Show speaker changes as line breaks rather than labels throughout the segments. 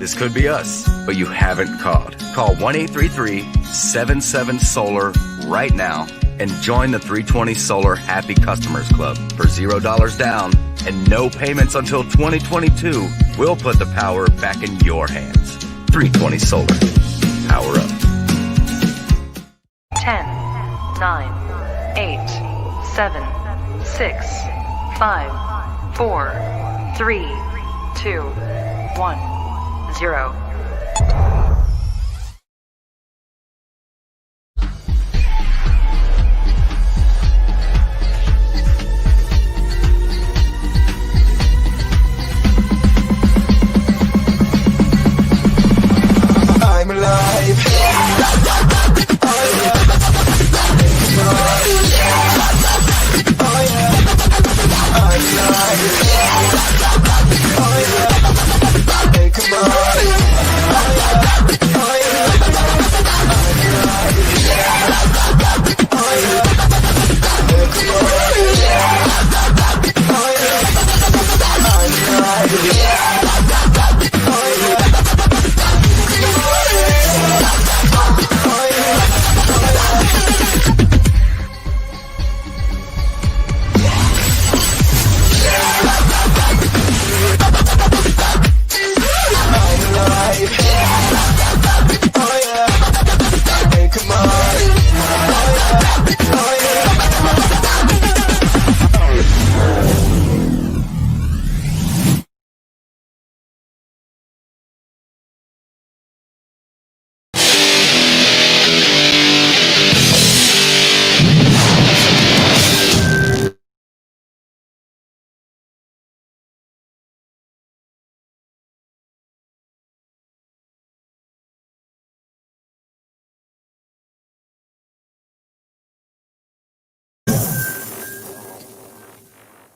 This could be us, but you haven't called. Call 1-833-77-SOLAR right now and join the 320 Solar Happy Customers Club for $0 down and no payments until 2022. We'll put the power back in your hands. 320 Solar. Power up.
10, 9, 8, 7, 6, 5, 4, 3, 2, 1, 0.
I'm alive.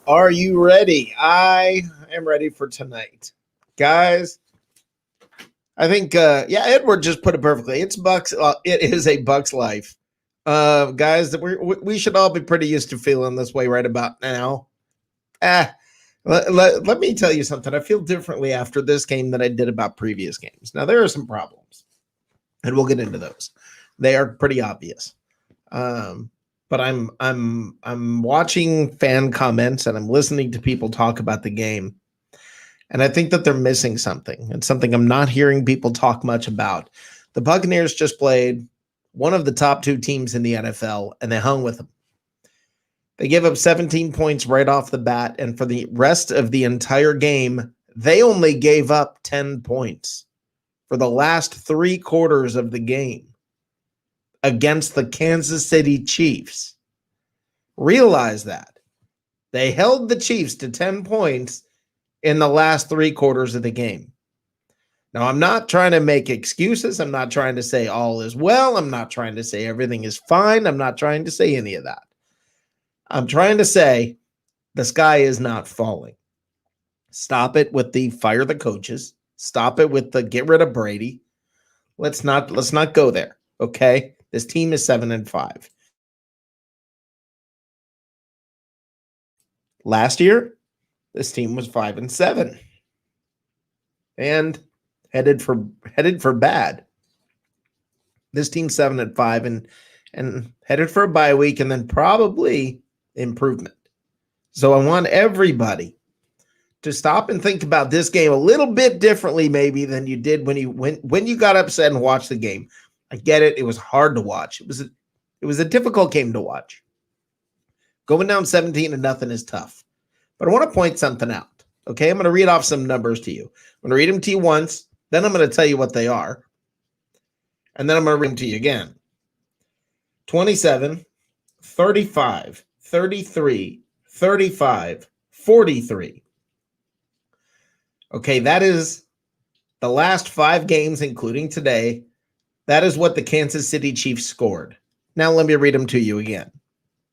Are you ready? I am ready for tonight. Guys, I think, Edward just put it perfectly. It's Bucs. It is a Bucs life. Guys, we should all be pretty used to feeling this way right about now. Let me tell you something. I feel differently after this game than I did about previous games. Now, there are some problems, and we'll get into those. They are pretty obvious. But I'm watching fan comments and I'm listening to people talk about the game. And I think that they're missing something. It's something I'm not hearing people talk much about. The Buccaneers just played one of the top two teams in the NFL, and they hung with them. They gave up 17 points right off the bat, and for the rest of the entire game, they only gave up 10 points for the last 3 quarters of the game against the Kansas City Chiefs. Realize that. They held the Chiefs to 10 points in the last 3 quarters of the game. Now, I'm not trying to make excuses. I'm not trying to say all is well. I'm not trying to say everything is fine. I'm not trying to say any of that. I'm trying to say the sky is not falling. Stop it with the fire the coaches. Stop it with the get rid of Brady. Let's not go there, okay? This team is 7-5. Last year, this team was 5-7 and headed for bad. This team's 7-5 and headed for a bye week and then probably improvement. So I want everybody to stop and think about this game a little bit differently maybe than you did when you got upset and watched the game. I get it. It was hard to watch. It was a difficult game to watch. Going down 17-0 is tough. But I want to point something out. Okay, I'm going to read off some numbers to you. I'm going to read them to you once, then I'm going to tell you what they are. And then I'm going to read them to you again. 27, 35, 33, 35, 43. Okay, that is the last 5 games, including today. That is what the Kansas City Chiefs scored. Now let me read them to you again.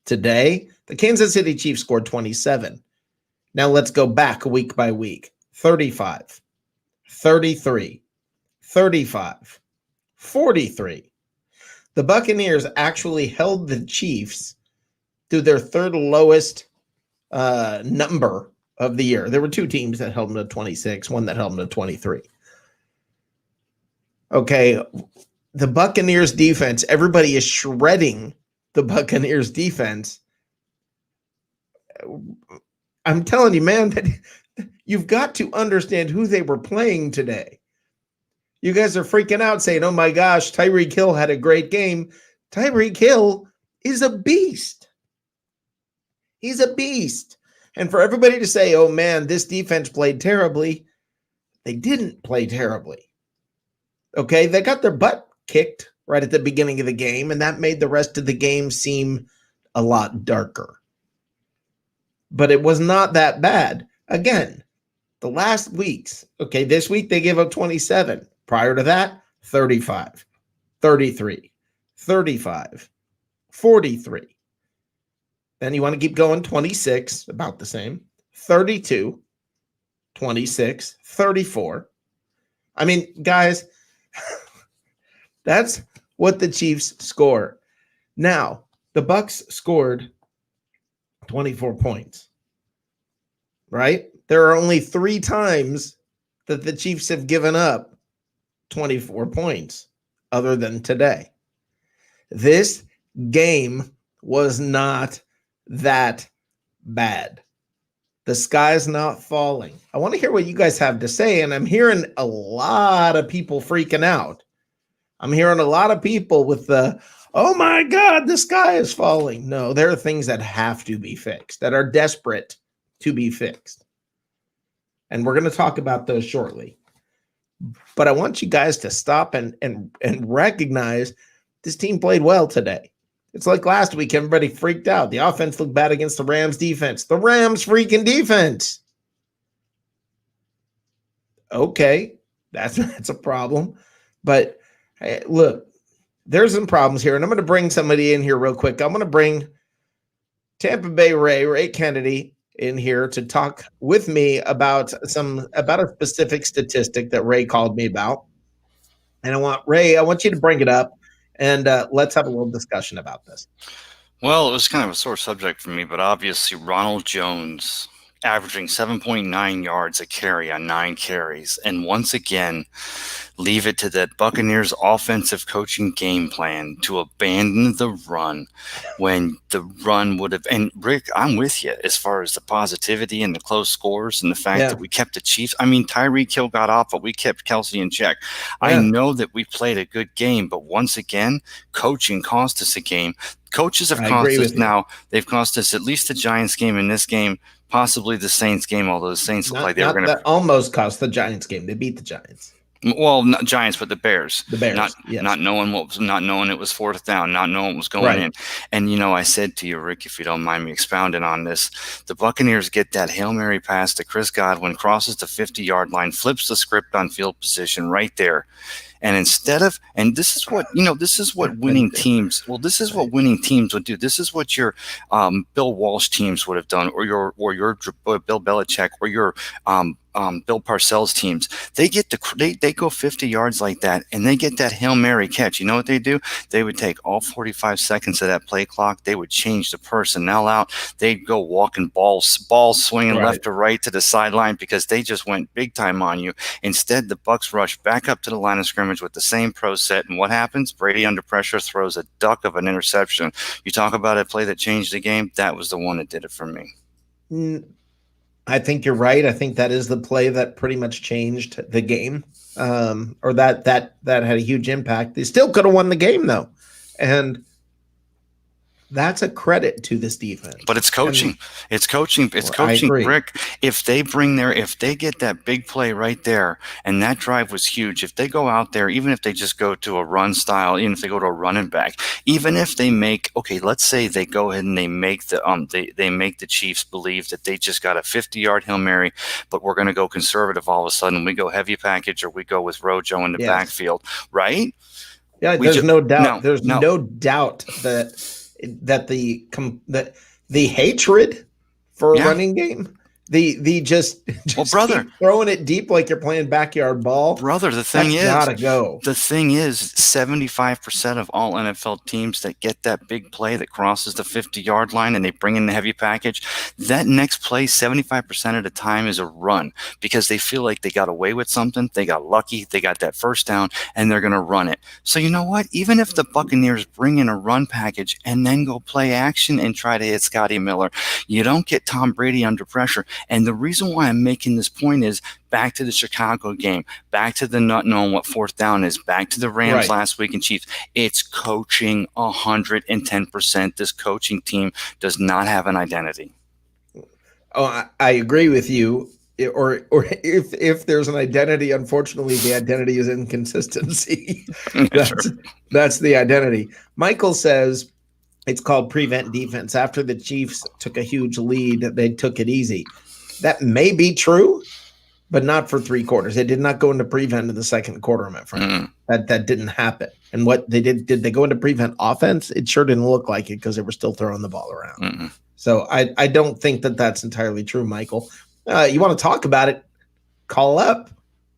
Today, the Kansas City Chiefs scored 27. Now let's go back week by week. 35, 33, 35, 43. The Buccaneers actually held the Chiefs to their third lowest number of the year. There were 2 teams that held them to 26, one that held them to 23. Okay, the Buccaneers defense, everybody is shredding the Buccaneers defense. I'm telling you, man, that you've got to understand who they were playing today. You guys are freaking out saying, oh my gosh, Tyreek Hill had a great game. Tyreek Hill is a beast. He's a beast. And for everybody to say, oh man, this defense played terribly, they didn't play terribly. Okay, they got their butt kicked right at the beginning of the game, and that made the rest of the game seem a lot darker. But it was not that bad. Again, the last weeks, okay, this week they gave up 27. Prior to that, 35, 33, 35, 43. Then you want to keep going, 26, about the same, 32, 26, 34. I mean, guys, that's what the Chiefs score. Now, the Bucs scored 24 points, right? There are only 3 times that the Chiefs have given up 24 points other than today. This game was not that bad. The sky's not falling. I want to hear what you guys have to say, and I'm hearing a lot of people freaking out. I'm hearing a lot of people with the, oh my God, the sky is falling. No, there are things that have to be fixed, that are desperate to be fixed. And we're going to talk about those shortly. But I want you guys to stop and recognize this team played well today. It's like last week, everybody freaked out. The offense looked bad against the Rams defense. The Rams freaking defense. Okay, that's a problem. But hey, look, there's some problems here. And I'm going to bring somebody in here real quick. I'm going to bring Tampa Bay Ray Kennedy in here to talk with me about a specific statistic that Ray called me about. And I want you to bring it up and let's have a little discussion about this.
Well, it was kind of a sore subject for me, but obviously Ronald Jones averaging 7.9 yards a carry on 9 carries. And once again, leave it to that Buccaneers offensive coaching game plan to abandon the run when the run would have. And Rick, I'm with you as far as the positivity and the close scores and the fact that we kept the Chiefs. I mean, Tyreek Hill got off, but we kept Kelsey in check. Yeah. I know that we played a good game, but once again, coaching cost us a game. Coaches have cost us now. They've cost us at least the Giants game in this game, possibly the Saints game, although the Saints look like they were going to.
Almost cost the Giants game. They beat the Giants.
Well, not Giants, but the Bears.
The Bears,
not knowing it was 4th down, not knowing what was going in. And I said to you, Rick, if you don't mind me expounding on this, the Buccaneers get that Hail Mary pass to Chris Godwin, crosses the 50-yard line, flips the script on field position right there. And instead of, and this is what winning teams. Well, this is what winning teams would do. This is what your Bill Walsh teams would have done, or your Bill Belichick, or your Bill Parcells teams. They go 50 yards like that, and they get that Hail Mary catch. You know what they do? They would take all 45 seconds of that play clock. They would change the personnel out. They'd go walking balls swinging left to right to the sideline because they just went big time on you. Instead, the Bucs rush back up to the line of scrimmage with the same pro set, and what happens? Brady under pressure throws a duck of an interception. You talk about a play that changed the game. That was the one that did it for me.
I think you're right. I think that is the play that pretty much changed the game, or that had a huge impact. They still could have won the game though, and that's a credit to this defense.
But it's coaching. It's coaching, Rick. If they get that big play right there, and that drive was huge, if they go out there, even if they just go to a run style, even if they go to a running back, even if they make, let's say they go ahead and they make they make the Chiefs believe that they just got a 50-yard Hail Mary, but we're going to go conservative all of a sudden. We go heavy package, or we go with Rojo in the backfield, right?
Yeah, there's no doubt. There's no doubt that the hatred for a running game The just
brother,
keep throwing it deep like you're playing backyard ball.
Brother, the thing
That's
is,
gotta go.
The thing is, 75% of all NFL teams that get that big play that crosses the 50-yard line and they bring in the heavy package, that next play 75% of the time is a run because they feel like they got away with something, they got lucky, they got that first down, and they're going to run it. So you know what? Even if the Buccaneers bring in a run package and then go play action and try to hit Scotty Miller, you don't get Tom Brady under pressure. And the reason why I'm making this point is back to the Chicago game, back to the not knowing what fourth down is, back to the Rams last week and Chiefs. It's coaching 110%. This coaching team does not have an identity.
Oh, I agree with you. Or if there's an identity, unfortunately, the identity is inconsistency. That's the identity. Michael says it's called prevent defense. After the Chiefs took a huge lead, they took it easy. That may be true, but not for 3 quarters. They did not go into prevent in the second quarter, my friend. That didn't happen. And what they did they go into prevent offense? It sure didn't look like it because they were still throwing the ball around. So I don't think that that's entirely true, Michael. You want to talk about it, call up.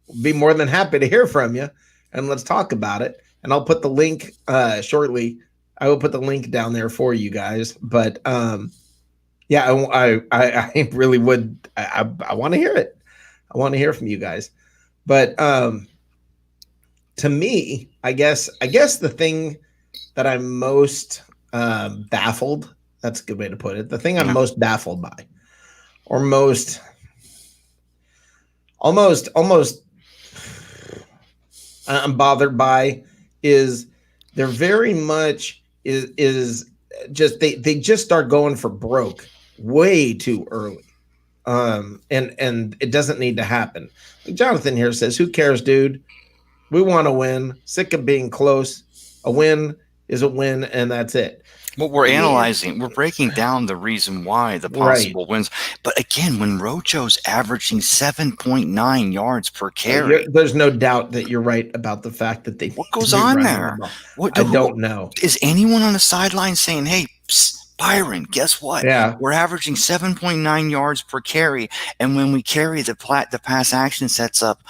We'll be more than happy to hear from you, and let's talk about it. And I'll put the link shortly. I will put the link down there for you guys. But yeah, I really would. I want to hear it. I want to hear from you guys. But to me, I guess the thing that I'm most baffled, that's a good way to put it. The thing I'm most baffled by, or almost I'm bothered by, is they're very much is just they just start going for broke way too early. And it doesn't need to happen. Jonathan here says, who cares, dude? We want to win. Sick of being close. A win is a win, and that's it.
Well, we're analyzing, we're breaking down the reason why, the possible wins. But again, when Rojo's averaging 7.9 yards per carry,
there's no doubt that you're right about the fact that they.
What goes on there?
I don't know.
Is anyone on the sideline saying, "Hey, Byron, guess what?
Yeah,
we're averaging 7.9 yards per carry, and when we carry the pass action sets up."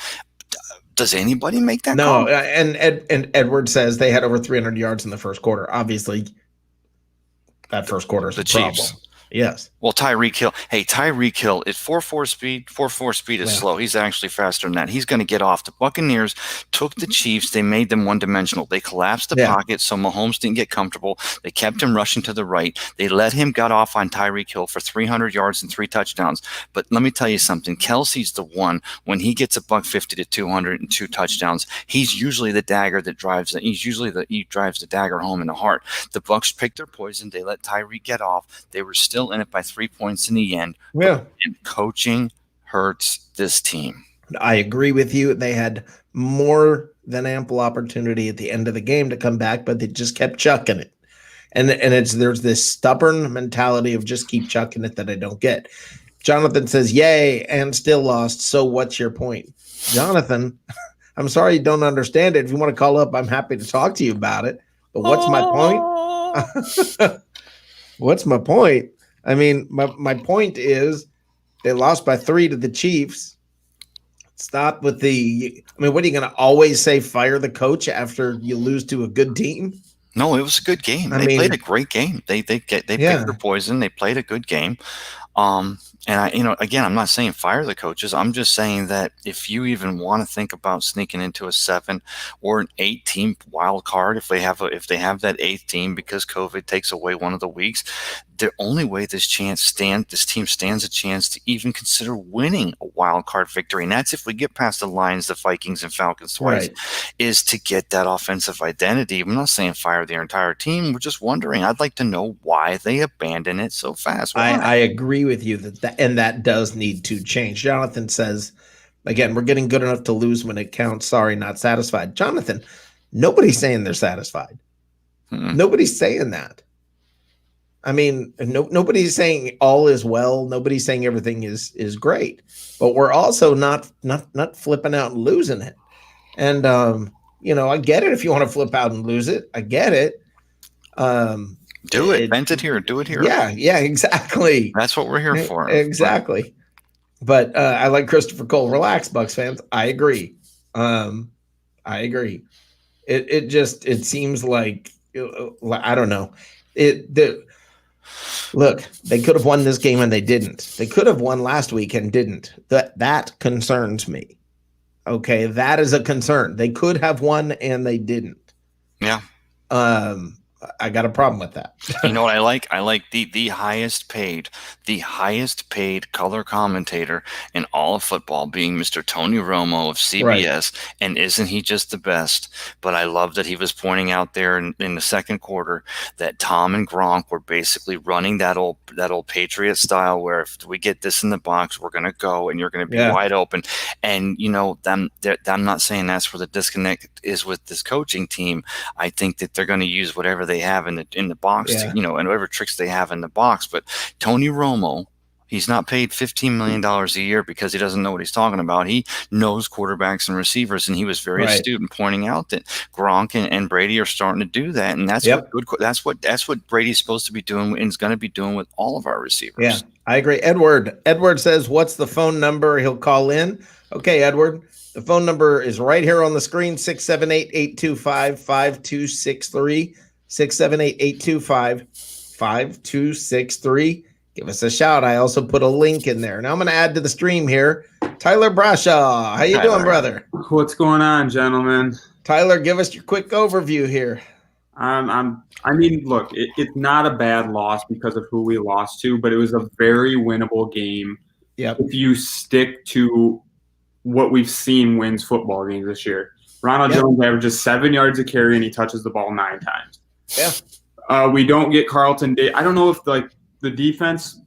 Does anybody make that call?
No, and Edward says they had over 300 yards in the first quarter. Obviously, that first quarter is the Chiefs. Yes.
Well, Tyreek Hill. Hey, Tyreek Hill at 4.4 speed. 4.4 speed is slow. He's actually faster than that. He's going to get off. The Buccaneers took the Chiefs. They made them one-dimensional. They collapsed the pocket so Mahomes didn't get comfortable. They kept him rushing to the right. They let him get off on Tyreek Hill for 300 yards and 3 touchdowns. But let me tell you something. Kelsey's the one, when he gets $150 to 200 and 2 touchdowns, he's usually the dagger that drives it. He drives the dagger home in the heart. The Bucs picked their poison. They let Tyreek get off. They were still in it by 3 points in the end.
Yeah.
And coaching hurts this team.
I agree with you. They had more than ample opportunity at the end of the game to come back, but they just kept chucking it. And there's this stubborn mentality of just keep chucking it that I don't get. Jonathan says, yay, and still lost. So what's your point? Jonathan, I'm sorry you don't understand it. If you want to call up, I'm happy to talk to you about it. But what's my point? What's my point? I mean, my point is they lost by 3 to the Chiefs. Stop with what are you going to always say, fire the coach after you lose to a good team?
No, it was a good game. They played a great game. They picked their poison. They played a good game. And again, I'm not saying fire the coaches. I'm just saying that if you even want to think about sneaking into a 7 or an 8 team wild card, if they have that 8th team because COVID takes away one of the weeks, the only way this team stands a chance to even consider winning a wild card victory, and that's if we get past the Lions, the Vikings, and Falcons twice, is to get that offensive identity. I'm not saying fire their entire team. We're just wondering. I'd like to know why they abandon it so fast.
I agree with you that does need to change. Jonathan says, again, we're getting good enough to lose when it counts. Sorry, not satisfied. Jonathan, nobody's saying they're satisfied. Nobody's saying that. I mean, nobody's saying all is well. Nobody's saying everything is great, but we're also not flipping out and losing it. And I get it if you want to flip out and lose it. I get it.
Do it. Vent it here. Do it here.
Yeah, exactly.
That's what we're here for.
Exactly. But I like Christopher Cole. Relax, Bucks fans. I agree. I agree. It seems like I don't know. Look, they could have won this game and they didn't. They could have won last week and didn't. That concerns me. Okay, that is a concern. They could have won and they didn't.
Yeah.
I got a problem with that.
You know what I like? I like the highest paid color commentator in all of football being Mr. Tony Romo of CBS. Right. And isn't he just the best? But I love that he was pointing out there in the second quarter that Tom and Gronk were basically running that old Patriot style where if we get this in the box, we're going to go and you're going to be wide open. And, you know, I'm not saying that's where the disconnect is with this coaching team. I think that they're going to use whatever they have in the box, to, you know, and whatever tricks they have in the box. But Tony Romo, he's not paid $15 million a year because he doesn't know what he's talking about. He knows quarterbacks and receivers, and he was very astute in pointing out that Gronk and Brady are starting to do that, and that's what Brady's supposed to be doing and is going to be doing with all of our receivers.
Yeah, I agree. Edward says, "What's the phone number he'll call in?" Okay, Edward. The phone number is right here on the screen, 678-825-5263, 678-825-5263. Give us a shout. I also put a link in there. Now I'm going to add to the stream here. Tyler Brashaw. How you doing, brother?
What's going on, gentlemen?
Tyler, give us your quick overview here.
I mean, look, it's not a bad loss because of who we lost to, but it was a very winnable game.
Yep.
If you stick to what we've seen wins football games this year. Ronald Jones averages 7 yards a carry and he touches the ball 9 times.
Yeah.
We don't get Carlton Davis. I don't know if the defense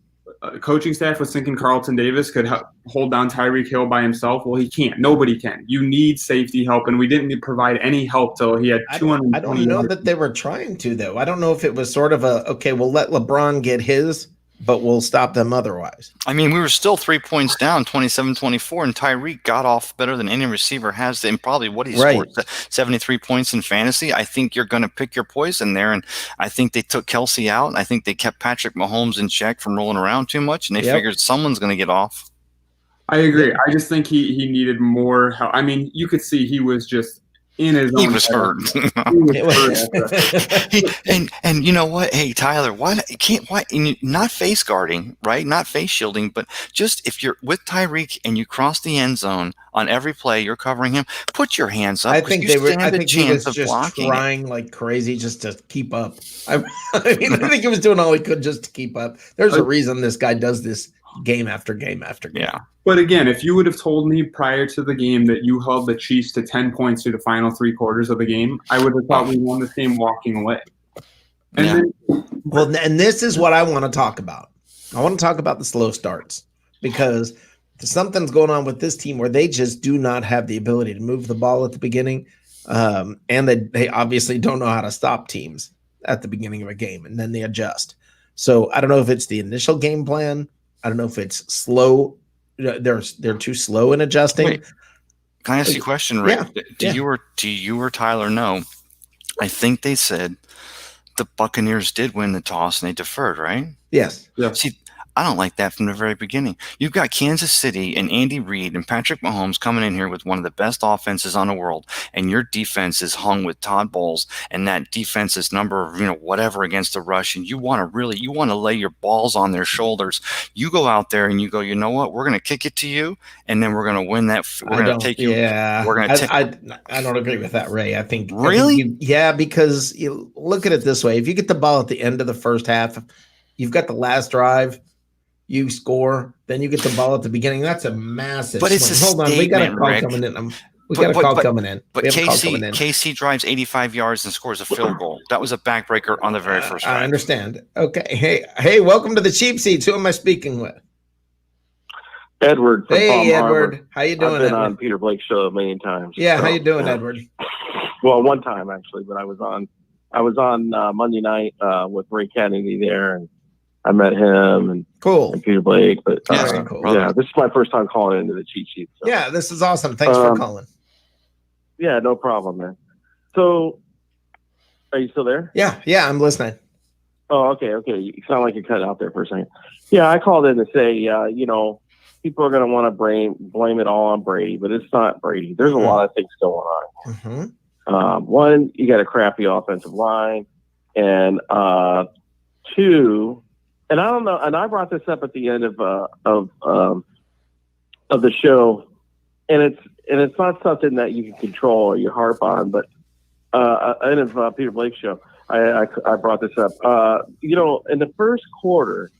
coaching staff was thinking Carlton Davis could hold down Tyreek Hill by himself. Well, he can't. Nobody can. You need safety help, and we didn't provide any help till he had 220.
I don't know that they were trying to, though. I don't know if it was sort of okay, we'll let LeBron get his, but we'll stop them otherwise.
I mean, we were still 3 points down, 27-24, and Tyreek got off better than any receiver has, and probably what he scored, 73 points in fantasy. I think you're going to pick your poison there, and I think they took Kelsey out, and I think they kept Patrick Mahomes in check from rolling around too much, and they figured someone's going to get off.
I agree. I just think he needed more help. I mean, you could see he was just in his own.
He was hurt. And you know what? Hey, Tyler, why not face guarding, right? Not face shielding, but just if you're with Tyreek and you cross the end zone on every play, you're covering him. Put your hands up.
I think he was just trying like crazy just to keep up. I mean, I think he was doing all he could just to keep up. There's a reason this guy does this game after game after game.
Yeah.
But again, if you would have told me prior to the game that you held the Chiefs to 10 points through the final 3 quarters of the game, I would have thought we won the game walking away. And
and this is what I want to talk about. I want to talk about the slow starts because something's going on with this team where they just do not have the ability to move the ball at the beginning. And they obviously don't know how to stop teams at the beginning of a game, and then they adjust. So I don't know if it's the initial game plan. I don't know if it's slow. They're too slow in adjusting.
Wait, can I ask you a question, Rick? Yeah. Do you or Tyler know? I think they said the Buccaneers did win the toss and they deferred, right?
Yes.
Yeah.
See, I don't like that from the very beginning. You've got Kansas City and Andy Reid and Patrick Mahomes coming in here with one of the best offenses on the world, and your defense is hung with Todd Bowles, and that defense's number, whatever against the rush, and you want to lay your balls on their shoulders. You go out there and you go, you know what? We're going to kick it to you, and then we're going to win that. We're going to take you.
Yeah,
we're going to.
I don't agree with that, Ray. I think
really.
Because you look at it this way: if you get the ball at the end of the first half, you've got the last drive. You score, then you get the ball at the beginning. That's a massive.
But it's
swing. Hold on, we got a call coming in. We got a call coming in.
But KC drives 85 yards and scores a field goal. That was a backbreaker on the very first drive.
I understand. Okay, hey, welcome to the cheap seats. Who am I speaking with?
Edward. From Palm
Edward.
Harbor.
How you doing?
I've been
Edward?
on Peter Blake's show a million times.
Yeah, how you doing, Edward?
Well, one time actually, but I was on Monday night with Ray Kennedy there, and I met him and Peter Blake. But
cool.
Yeah, this is my first time calling into the cheat sheet. So.
Yeah, this is awesome. Thanks for calling.
Yeah, no problem, man. So, are you still there?
Yeah, I'm listening.
Oh, okay. You sound like you cut out there for a second. Yeah, I called in to say, people are going to want to blame it all on Brady, but it's not Brady. There's a lot of things going on.
Mm-hmm.
One, you got a crappy offensive line, and two, and I don't know. And I brought this up at the end of the show, and it's not something that you can control or you harp on, but end of Peter Blake's show, I brought this up. In the first quarter,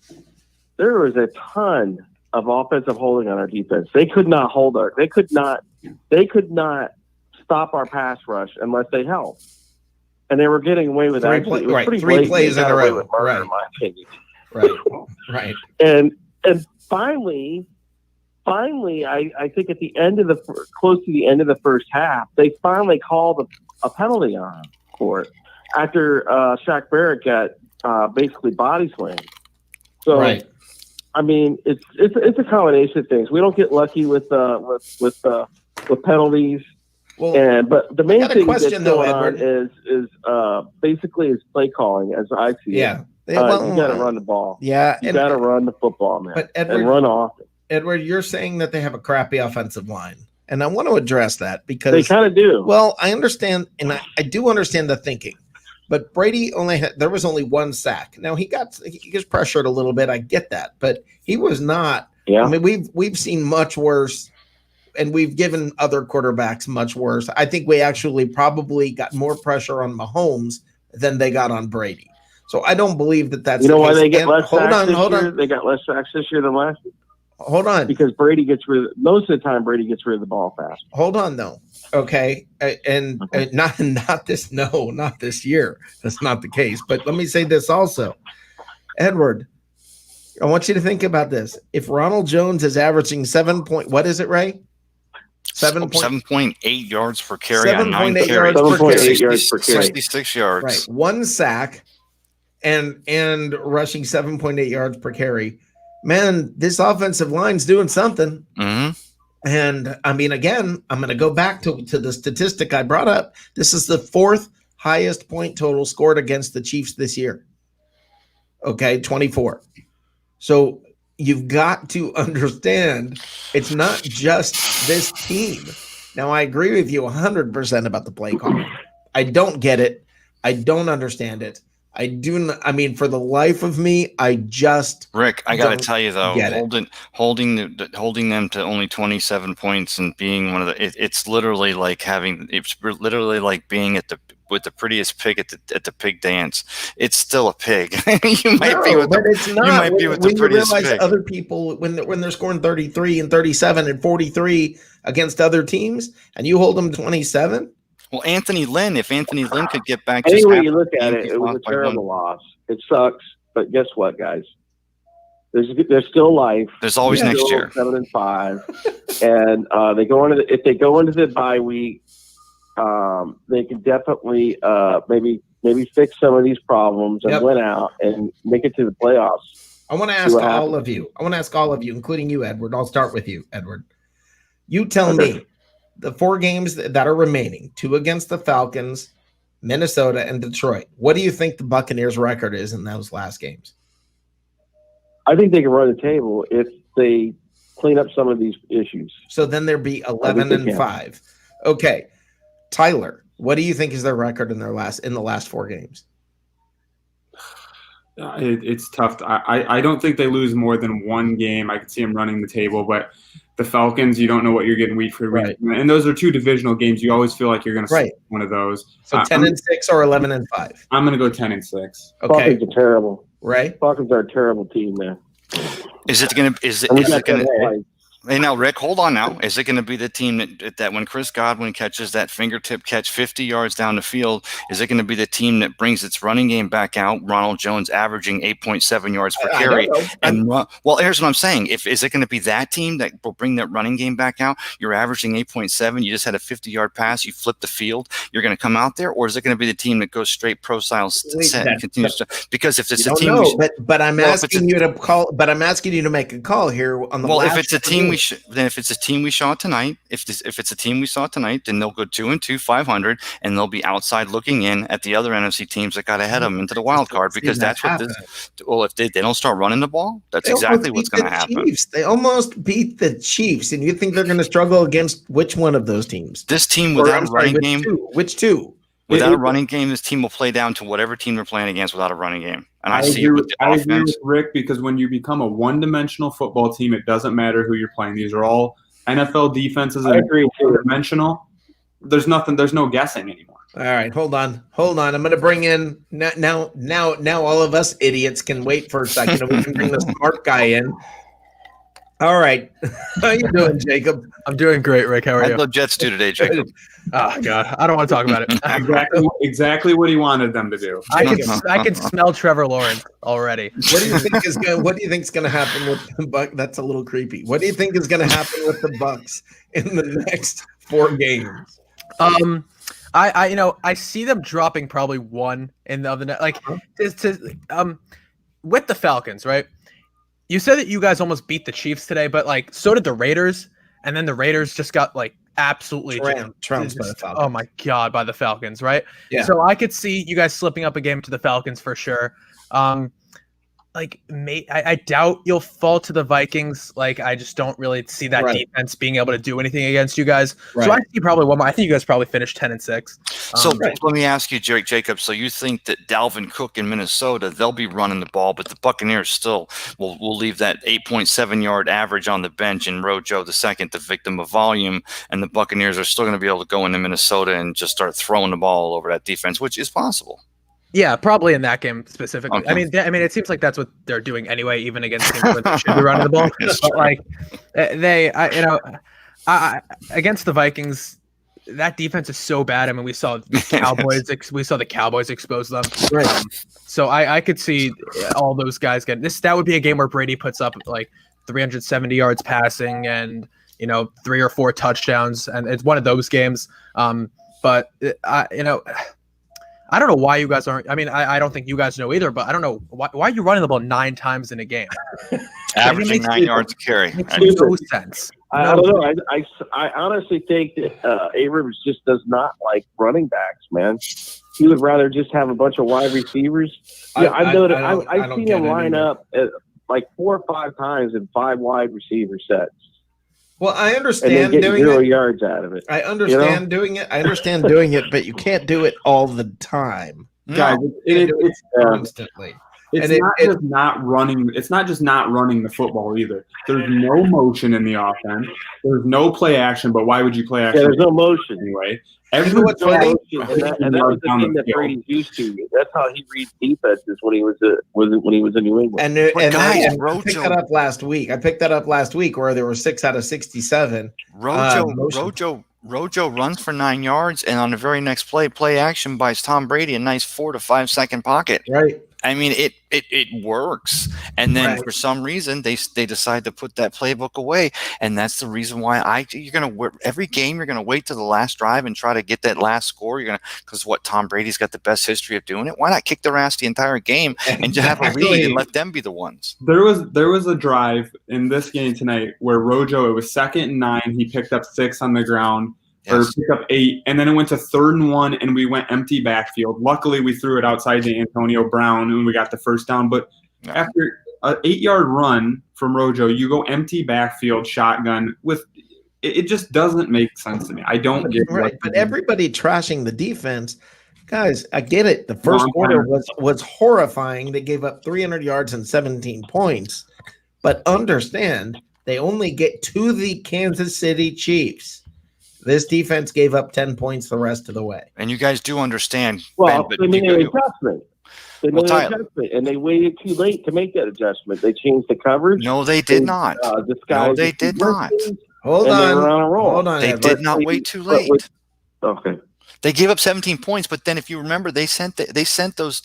there was a ton of offensive holding on our defense. They could not hold they could not stop our pass rush unless they held. And they were getting away with that.
Three plays in a row. Right.
In my opinion.
Right.
And finally, I think at the end of close to the end of the first half, they finally called a penalty on for it after Shaq Barrett got basically body slammed. So,
right.
I mean, it's a combination of things. We don't get lucky with penalties.
Well,
but the main thing that's going
on
is basically is play calling, as I see it.
Yeah,
you got to run the ball.
Yeah,
you got to run the football, man.
But Edward,
and run off it.
Edward, you're saying that they have a crappy offensive line, and I want to address that because
they kind of do.
Well, I understand, and I do understand the thinking. But Brady there was only one sack. Now he gets pressured a little bit. I get that, but he was not.
Yeah.
I mean, we've seen much worse, and we've given other quarterbacks much worse. I think we actually probably got more pressure on Mahomes than they got on Brady. So I don't believe that's.
You know why they get less sacks this year? They got less sacks this year than last year.
Hold on.
Because Brady most of the time Brady gets rid of the ball fast.
Hold on though. Okay. And not this year. That's not the case. But let me say this also. Edward, I want you to think about this. If Ronald Jones is averaging 7.8
yards per carry on 9
carries.
7.8 yards per carry.
66 yards.
Right. One sack and rushing 7.8 yards per carry. Man, this offensive line's doing something.
Mm-hmm.
And I mean, again, I'm going to go back to the statistic I brought up. This is the fourth highest point total scored against the Chiefs this year. Okay, 24. So you've got to understand it's not just this team. Now, I agree with you 100% about the play call. I don't get it. I don't understand it. I mean, for the life of me,
Rick, I got to tell you though, holding them to only 27 points and being one of it's literally like being with the prettiest pig at the pig dance. It's still a pig. You might be with the prettiest pig.
Other people when they're scoring 33 and 37 and 43 against other teams, and you hold them to 27.
Well, if Anthony Lynn could get back
to anyway you look at it, it was a terrible loss. It sucks, but guess what, guys? There's still life.
There's always next year.
7-5, and if they go into the bye week, they can definitely maybe fix some of these problems and win out and make it to the playoffs.
I want to ask all of you. Including you, Edward. I'll start with you, Edward. You tell me. The 4 games that are remaining, 2 against the Falcons, Minnesota, and Detroit. What do you think the Buccaneers' record is in those last games?
I think they can run the table if they clean up some of these issues.
So then there'd be 11-5. Okay. Tyler, what do you think is their record in the last 4 games?
It's tough. I don't think they lose more than 1 game. I could see them running the table, but the Falcons, you don't know what you're getting week for week. Right. And those are 2 divisional games. You always feel like you're going to see one of those.
So 10-6 or 11-5?
I'm going to go 10-6.
Okay.
Falcons are terrible.
Right?
Falcons are a terrible team, man.
Is it going to Hey, now, Rick, hold on now. Is it going to be the team that when Chris Godwin catches that fingertip catch 50 yards down the field, is it going to be the team that brings its running game back out, Ronald Jones averaging 8.7 yards per carry? Well, here's what I'm saying. Is it going to be that team that will bring that running game back out? You're averaging 8.7. You just had a 50-yard pass. You flipped the field. You're going to come out there? Or is it going to be the team that goes straight pro-style set and continues to – because if it's a team –
but I'm asking you to call – but I'm asking you to make a call here on the last –
if it's a team then if it's a team we saw tonight, if it's a team we saw tonight, then they'll go 2-2, 500, and they'll be outside looking in at the other NFC teams that got ahead of them into the wild card, because that's what this. Well, if they don't start running the ball, that's exactly what's going to happen.
Chiefs. They almost beat the Chiefs, and you think they're going to struggle against which one of those teams?
This team without a running game.
Which two?
Without a running game, this team will play down to whatever team they're playing against without a running game. And I see it with the offense.
I agree with Rick, because when you become a one-dimensional football team, it doesn't matter who you're playing. These are all NFL defenses, and one-dimensional. There's no guessing anymore.
All right, hold on. I'm going to bring in now. All of us idiots can wait for a second, and we can bring the smart guy in. All right, how you doing, Jacob?
I'm doing great, Rick. How are you?
How'd the Jets do today, Jacob?
Oh God, I don't want to talk about it.
Exactly what he wanted them to do.
I can smell Trevor Lawrence already.
What do you think is going to happen with the Bucs? That's a little creepy. What do you think is going to happen with the Bucs in the next 4 games?
I see them dropping probably one in the other net. Like with the Falcons, right? You said that you guys almost beat the Chiefs today, but like so did the Raiders, and then the Raiders just got like absolutely
trounced by the Falcons.
Oh my God, by the Falcons, right?
Yeah.
So I could see you guys slipping up a game to the Falcons for sure. I doubt you'll fall to the Vikings. Like, I just don't really see that defense being able to do anything against you guys. Right. So I see probably one more. I think you guys probably finished 10-6.
So let me ask you, Jacob. So you think that Dalvin Cook in Minnesota, they'll be running the ball, but the Buccaneers still will leave that 8.7 yard average on the bench, and Rojo II, the victim of volume, and the Buccaneers are still going to be able to go into Minnesota and just start throwing the ball all over that defense, which is possible.
Yeah, probably in that game specifically.
Okay.
I mean, it seems like that's what they're doing anyway, even against teams where they should be running the ball. But like, against the Vikings, that defense is so bad. I mean, we saw the Cowboys expose them. Right. So I could see all those guys getting this. That would be a game where Brady puts up like 370 yards passing and 3 or 4 touchdowns, and it's one of those games. I don't know why you guys aren't. I mean, I don't think you guys know either, but I don't know why are you running the ball 9 times in a game?
Averaging 9 yards a carry.
Makes no sense.
I don't know. I honestly think that Abrams just does not like running backs, man. He would rather just have a bunch of wide receivers. Yeah, I've seen him line up like 4 or 5 times in 5 wide receiver sets.
Well, I understand
doing 0 yards out of it.
I understand doing it. I understand doing it, but you can't do it all the time,
guys. It's
constantly.
It's not just not running the football either. There's no motion in the offense. There's no play action. But why would you play action?
Yeah, there's no motion
anyway.
What's funny?
And that was the thing that Brady's used to. That's how he reads defenses when he was in New England.
I picked that up last week. Where there were 6 out of 67.
Rojo runs for 9 yards, and on the very next play action buys Tom Brady a nice 4 to 5 second pocket.
Right.
I mean, it works, and then for some reason they decide to put that playbook away, and that's the reason why every game you're gonna wait to the last drive and try to get that last score. Because Tom Brady's got the best history of doing it. Why not kick their ass the entire game and just have a lead and let them be the ones?
There was a drive in this game tonight where Rojo, it was 2nd and 9, he picked up 6 on the ground. Or pick up 8, and then it went to 3rd and 1, and we went empty backfield. Luckily, we threw it outside to Antonio Brown, and we got the first down. But after an 8-yard run from Rojo, you go empty backfield shotgun with it. Just doesn't make sense to me. I don't get
right. But everybody trashing the defense, guys. I get it. The first quarter was horrifying. They gave up 300 yards and 17 points. But understand, they only get to the Kansas City Chiefs. This defense gave up 10 points the rest of the way.
And you guys do understand.
Well, they made an adjustment. And they waited too late to make that adjustment. They changed the coverage.
No, they did not. No, they did not.
Hold on.
Hold on.
They did not wait too late.
Okay.
They gave up 17 points, but then if you remember, they sent the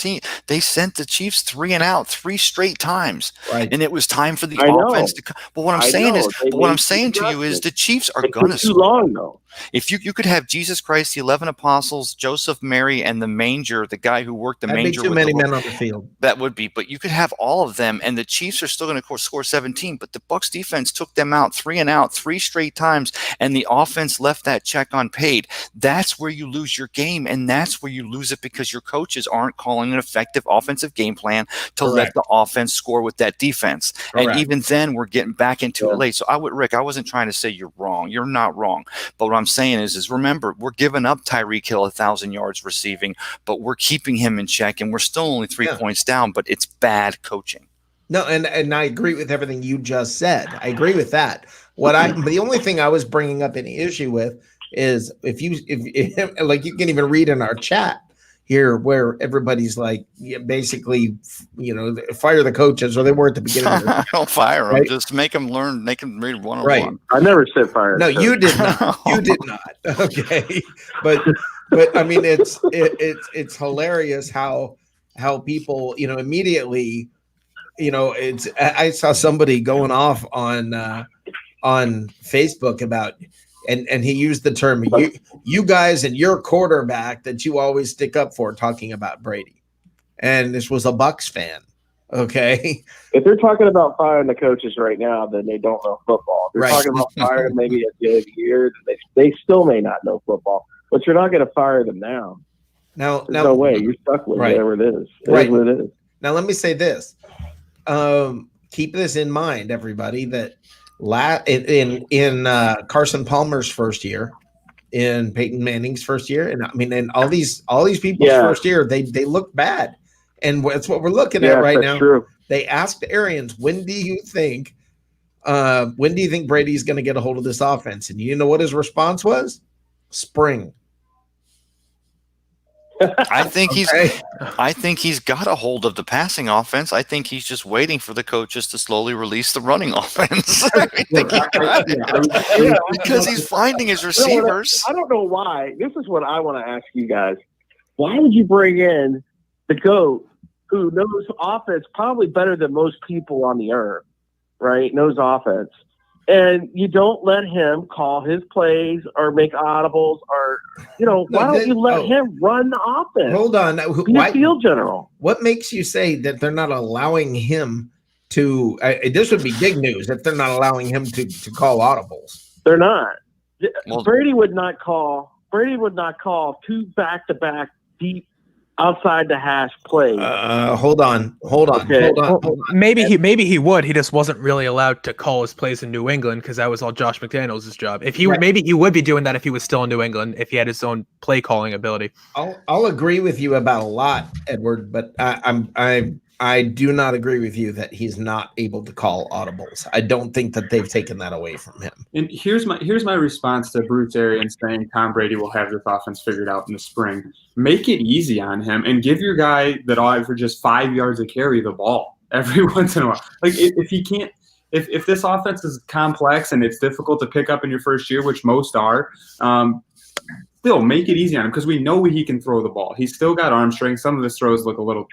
Chiefs 3 and out 3 straight times,
right?
And it was time for the offense to come. But what I'm saying to you is the Chiefs are going to
too long though.
If you could have Jesus Christ, the 11 apostles, Joseph, Mary, and the manger, the guy who worked the
That'd be
manger
too
with
many
the
men on the field.
that would be, but you could have all of them, and the Chiefs are still going to score 17. But the Bucs defense took them out 3-and-out 3 straight times, and the offense left that check unpaid. That's where you lose your game, and that's where you lose it because your coaches aren't calling an effective offensive game plan to let the offense score with that defense. And even then, we're getting back into it late. So Rick, I wasn't trying to say you're wrong. You're not wrong. But what I'm saying is remember, we're giving up Tyreek Hill 1,000 yards receiving, but we're keeping him in check, and we're still only 3 points down, but it's bad coaching.
No, and I agree with everything you just said. I agree with that. The only thing I was bringing up any issue with is if like you can even read in our chat here where everybody's like, basically, fire the coaches, or they were at the beginning of the
Don't fire them. Just make them learn. Make them read 101.
Right.
I never said fire.
No, you did not. You did not. Okay, but I mean, it's hilarious how people, immediately, I saw somebody going off on Facebook about. And he used the term, you guys and your quarterback that you always stick up for, talking about Brady. And this was a Bucs fan. Okay.
If they're talking about firing the coaches right now, then they don't know football. If they're talking about firing maybe at the end of the year, they still may not know football. But you're not going to fire them now. There's no way. You're stuck with whatever it is. It is what it is.
Now, let me say this. Keep this in mind, everybody, that in Carson Palmer's first year, in Peyton Manning's first year, and I mean, in all these people's first year, they look bad, and that's what we're looking at right now.
True.
They asked Arians, when do you think Brady's going to get a hold of this offense? And you know what his response was? Spring.
I think he's got a hold of the passing offense. I think he's just waiting for the coaches to slowly release the running offense. Because he's finding his receivers.
I don't know why. This is what I want to ask you guys. Why would you bring in the GOAT who knows offense probably better than most people on the earth, right? Knows offense. And you don't let him call his plays or make audibles or, why don't you let him run the offense?
Hold on.
Be a field general.
What makes you say that they're not allowing him to this would be big news if they're not allowing him to call audibles.
They're not. Brady would not call 2 back-to-back deep outside the hash plays.
Hold on.
Okay.
Hold on. Maybe he would. He just wasn't really allowed to call his plays in New England because that was all Josh McDaniels' job. If he maybe he would be doing that if he was still in New England, if he had his own play calling ability.
I'll agree with you about a lot, Edward, but I do not agree with you that he's not able to call audibles. I don't think that they've taken that away from him.
And here's my response to Bruce Arians saying Tom Brady will have this offense figured out in the spring. Make it easy on him and give your guy that averages 5 yards to carry the ball every once in a while. Like if he can't, if this offense is complex and it's difficult to pick up in your first year, which most are, still make it easy on him because we know he can throw the ball. He's still got arm strength. Some of his throws look a little.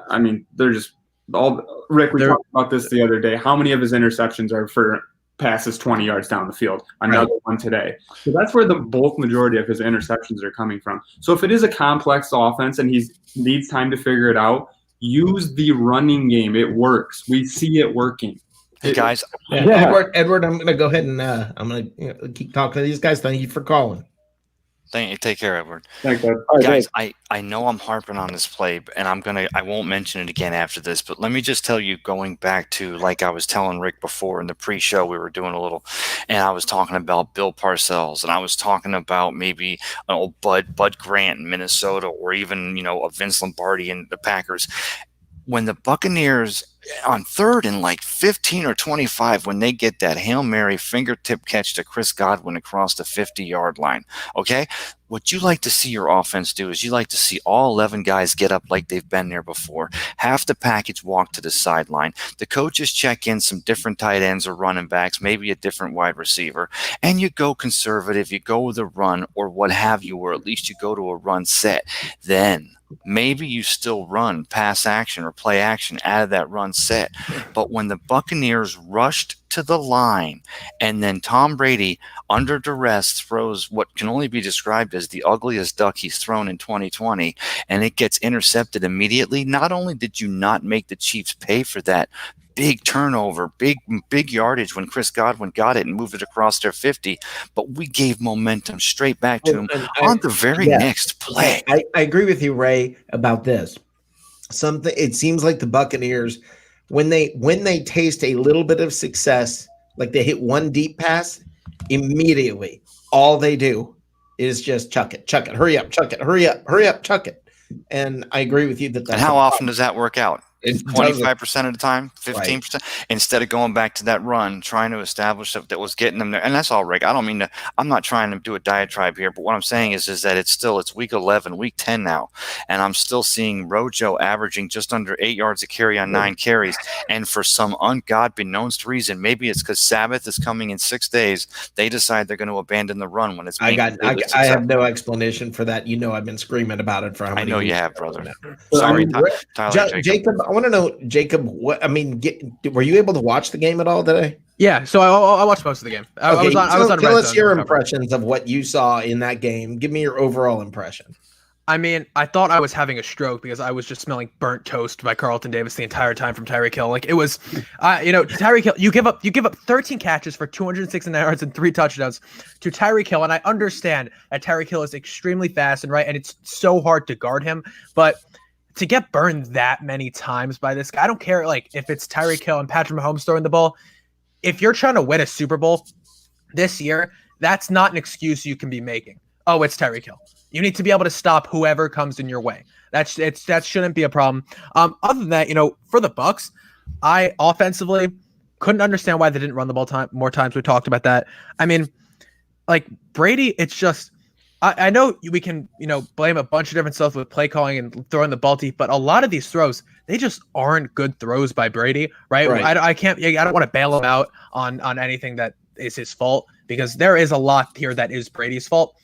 I mean, they're just all. Rick, we talked about this the other day. How many of his interceptions are for passes 20 yards down the field? Another one today. So that's where the bulk majority of his interceptions are coming from. So if it is a complex offense and he needs time to figure it out, use the running game. It works. We see it working.
Hey guys,
Edward, I'm going to go ahead and I'm going to keep talking to these guys. Thank you for calling.
Take care, Edward.
Thanks, Ed.
Guys, I know I'm harping on this play, and I won't mention it again after this, but let me just tell you, going back to, like I was telling Rick before in the pre-show, we were doing a little, and I was talking about Bill Parcells, and I was talking about maybe an old Bud Grant in Minnesota, or even, a Vince Lombardi in the Packers. When the Buccaneers on 3rd and like 15 or 25, when they get that Hail Mary fingertip catch to Chris Godwin across the 50-yard line, okay? What you like to see your offense do is you like to see all 11 guys get up like they've been there before. Half the package walk to the sideline. The coaches check in some different tight ends or running backs, maybe a different wide receiver, and you go conservative. You go with a run or what have you, or at least you go to a run set. Then maybe you still run pass action or play action out of that run set. But when the Buccaneers rushed to the line, and then Tom Brady, under duress, throws what can only be described as the ugliest duck he's thrown in 2020, and it gets intercepted immediately. Not only did you not make the Chiefs pay for that big turnover, big yardage when Chris Godwin got it and moved it across their 50, but we gave momentum straight back to him on the very next play.
I agree with you, Ray, about this. It seems like the Buccaneers, when they taste a little bit of success, like they hit one deep pass, immediately all they do is just chuck it, hurry up, chuck it, hurry up, chuck it. And I agree with you that that's
and how often does that work out?
It
25% of the time, 15%, instead of going back to that run, trying to establish that was getting them there. And that's all, Rick. I'm not trying to do a diatribe here, but what I'm saying is that it's week 11, week 10 now, and I'm still seeing Rojo averaging just under 8 yards a carry on 9 carries. And for some unbeknownst reason, maybe it's because Sabbath is coming in 6 days, they decide they're going to abandon the run when it's.
I have no explanation for that. I've been screaming about it for how many.
I know
weeks
you have, brother.
Sorry, Tyler. Jacob. I want to know, Jacob. Were you able to watch the game at all today?
Yeah, so I watched most of the game. I was on
tell us your impressions of what you saw in that game. Give me your overall impression.
I mean, I thought I was having a stroke because I was just smelling burnt toast by Carlton Davis the entire time from Tyreek Hill. Like it was, Tyreek Hill. You give up 13 catches for 269 yards and 3 touchdowns to Tyreek Hill, and I understand that Tyreek Hill is extremely fast and it's so hard to guard him, but to get burned that many times by this guy, I don't care if it's Tyreek Hill and Patrick Mahomes throwing the ball. If you're trying to win a Super Bowl this year, that's not an excuse you can be making. Oh, it's Tyreek Hill. You need to be able to stop whoever comes in your way. That shouldn't be a problem. Other than that, for the Bucs, I offensively couldn't understand why they didn't run the ball more times. We talked about that. I mean, Brady, it's just. I know we can, blame a bunch of different stuff with play calling and throwing the ball deep, but a lot of these throws, they just aren't good throws by Brady, right? I don't want to bail him out on anything that is his fault because there is a lot here that is Brady's fault.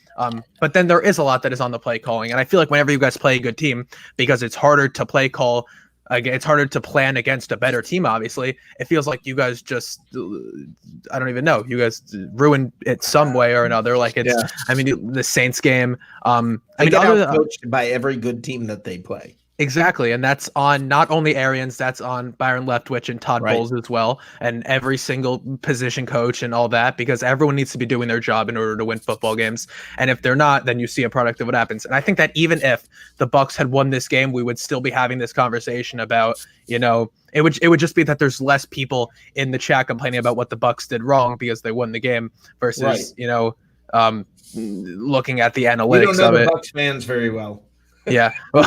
But then there is a lot that is on the play calling. And I feel like whenever you guys play a good team, because it's harder to play call, it's harder to plan against a better team, obviously. It feels like you guys just, I don't even know, you guys ruined it some way or another. The Saints game.
They get out-coached by every good team that they play.
Exactly, and that's on not only Arians, that's on Byron Leftwich and Todd Bowles as well, and every single position coach and all that, because everyone needs to be doing their job in order to win football games. And if they're not, then you see a product of what happens. And I think that even if the Bucs had won this game, we would still be having this conversation about, it would just be that there's less people in the chat complaining about what the Bucs did wrong because they won the game versus, looking at the analytics
you don't know
of
the
it.
Bucs fans very well.
Yeah. Well,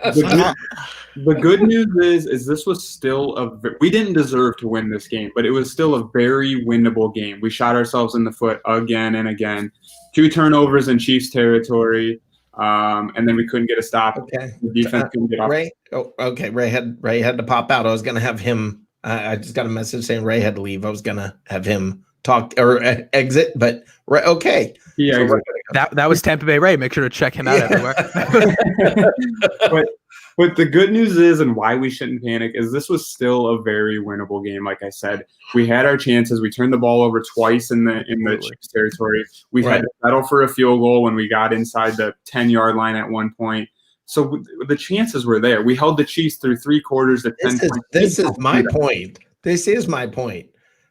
the good news is this was still we didn't deserve to win this game, but it was still a very winnable game. We shot ourselves in the foot again and again. 2 turnovers in Chiefs territory, and then we couldn't get a stop.
Okay.
The defense couldn't get off.
Ray. Oh, okay. Ray had to pop out. I was going to have him. I just got a message saying Ray had to leave. I was going to have him talk or exit, but okay.
Yeah,
so
that was Tampa Bay Ray. Make sure to check him out everywhere.
But the good news is, and why we shouldn't panic, is this was still a very winnable game. Like I said, we had our chances. We turned the ball over twice in the Chiefs territory. We had to settle for a field goal when we got inside the 10-yard line at one point. So the chances were there. We held the Chiefs through 3 quarters at 10 points.
This is my point. This is my point.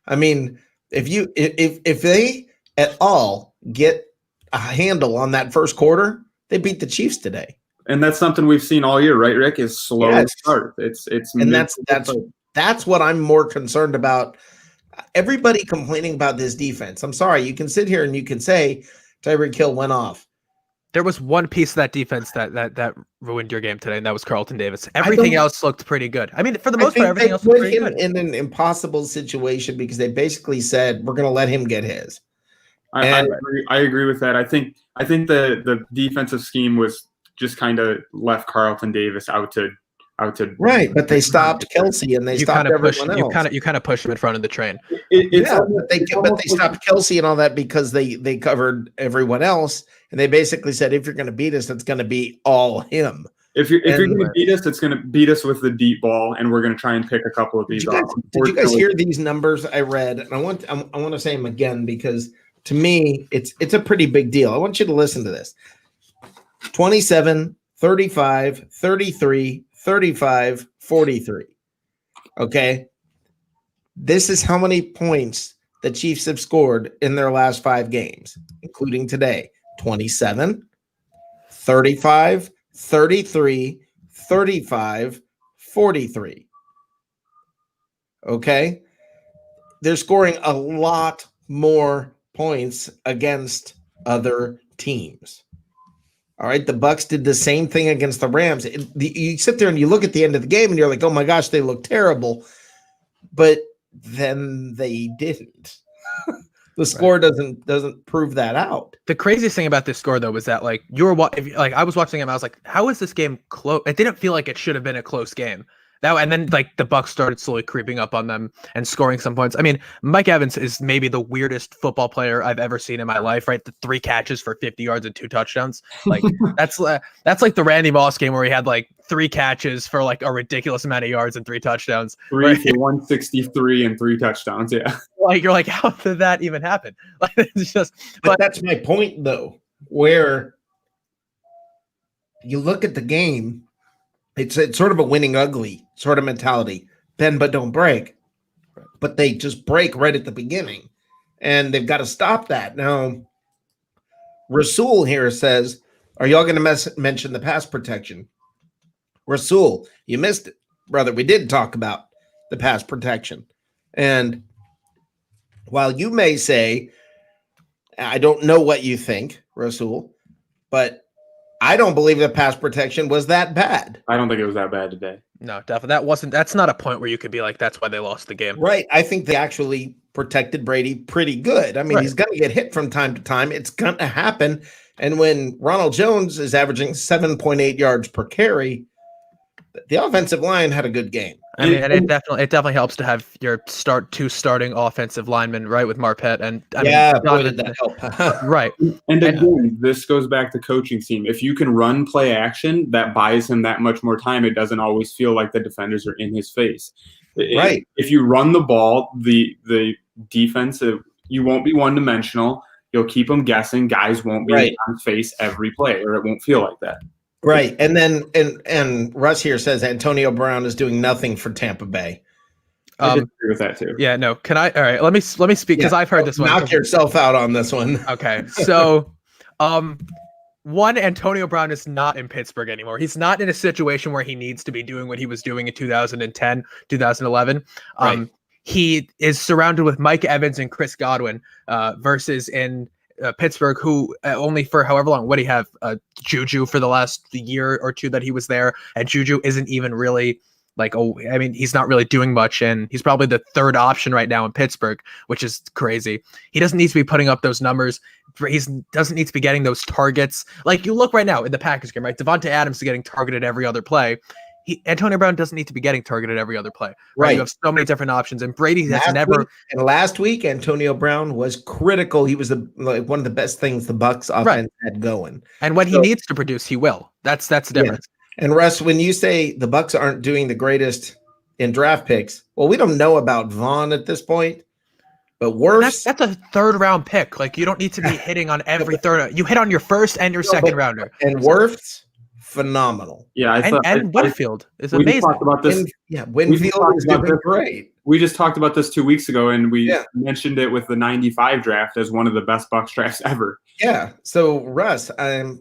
I mean, if they at all get a handle on that first quarter, they beat the Chiefs today.
And that's something we've seen all year, right, Rick? Is slow start.
That's what I'm more concerned about. Everybody complaining about this defense. I'm sorry, you can sit here and you can say Tyreek Hill went off.
There was one piece of that defense that ruined your game today, and that was Carlton Davis. Everything else looked pretty good. I mean, for the most part, everything else looked pretty good.
In an impossible situation because they basically said we're going to let him get his.
I agree with that. I think the defensive scheme was just kind of left Carlton Davis out to
right, but they stopped Kelsey and they stopped everyone else.
You kind of push him in front of the train.
But they stopped Kelsey and all that because they covered everyone else, and they basically said if you're going to beat us, it's going to be all him.
If you're going to beat us, it's going to beat us with the deep ball, and we're going to try and pick a couple of these off.
Did you guys hear these numbers I read? And I want to say them again because to me, it's a pretty big deal. I want you to listen to this. 27, 35, 33, 35, 43. Okay. This is how many points the Chiefs have scored in their last 5 games, including today. 27, 35, 33, 35, 43. Okay. They're scoring a lot more points against other teams. All right. The Bucs did the same thing against the Rams. You sit there and you look at the end of the game and you're like, oh my gosh, they look terrible. But then they didn't. The score doesn't prove that out.
The craziest thing about this score, though, was that I was watching him. I was like, how is this game close? It didn't feel like it should have been a close game. And then the Bucs started slowly creeping up on them and scoring some points. I mean, Mike Evans is maybe the weirdest football player I've ever seen in my life, right? The 3 catches for 50 yards and 2 touchdowns. Like that's like the Randy Moss game where he had 3 catches for a ridiculous amount of yards and 3 touchdowns.
3 for 163 and 3 touchdowns. Yeah.
You're like, how did that even happen? It's just,
but that's my point though, where you look at the game. It's sort of a winning ugly sort of mentality. Bend but don't break. But they just break right at the beginning. And they've got to stop that. Now, Rasul here says, are y'all going to mention the pass protection? Rasul, you missed it, brother. We did talk about the pass protection. And while you may say, I don't know what you think, Rasul, but I don't believe the pass protection was that bad.
I don't think it was that bad today.
No, definitely. That's not a point where you could be like, that's why they lost the game.
Right. I think they actually protected Brady pretty good. I mean, He's going to get hit from time to time. It's going to happen. And when Ronald Jones is averaging 7.8 yards per carry, the offensive line had a good game.
I mean, and it definitely helps to have your two starting offensive linemen, right, with Marpet and
boy, did that help.
Right.
And again, this goes back to coaching scheme. If you can run play action, that buys him that much more time. It doesn't always feel like the defenders are in his face.
Right.
If you run the ball, the defense, you won't be one dimensional. You'll keep them guessing. Guys won't be on face every play, or it won't feel like that.
Right. And then and Russ here says Antonio Brown is doing nothing for Tampa Bay.
I agree with that too.
Yeah, no. Can I? All right, let me speak because I've heard this one.
Knock yourself out on this one.
Okay. So one, Antonio Brown is not in Pittsburgh anymore. He's not in a situation where he needs to be doing what he was doing in 2010, 2011. He is surrounded with Mike Evans and Chris Godwin versus in Pittsburgh, who only for however long, what do you have? Juju for the last year or two that he was there, and Juju isn't even really he's not really doing much, and he's probably the 3rd option right now in Pittsburgh, which is crazy. He doesn't need to be putting up those numbers. He doesn't need to be getting those targets. Like you look right now in the Packers game, right? Devontae Adams is getting targeted every other play. Antonio Brown doesn't need to be getting targeted every other play. Right. You have so many different options, and Brady has never.
Last week, Antonio Brown was critical. He was one of the best things the Bucs offense had going.
And when he needs to produce, he will. That's the difference.
Yeah. And Russ, when you say the Bucs aren't doing the greatest in draft picks, well, we don't know about Vaughn at this point. But Wirfs,
that's a 3rd round pick. Like you don't need to be hitting on every third. You hit on your 1st and your 2nd rounder.
And Wirfs. Phenomenal.
Yeah,
and Winfield is amazing.
We just talked about this.
Winfield is doing great.
We just talked about this 2 weeks ago, and we mentioned it with the '95 draft as one of the best Bucs drafts ever.
Yeah. So Russ, I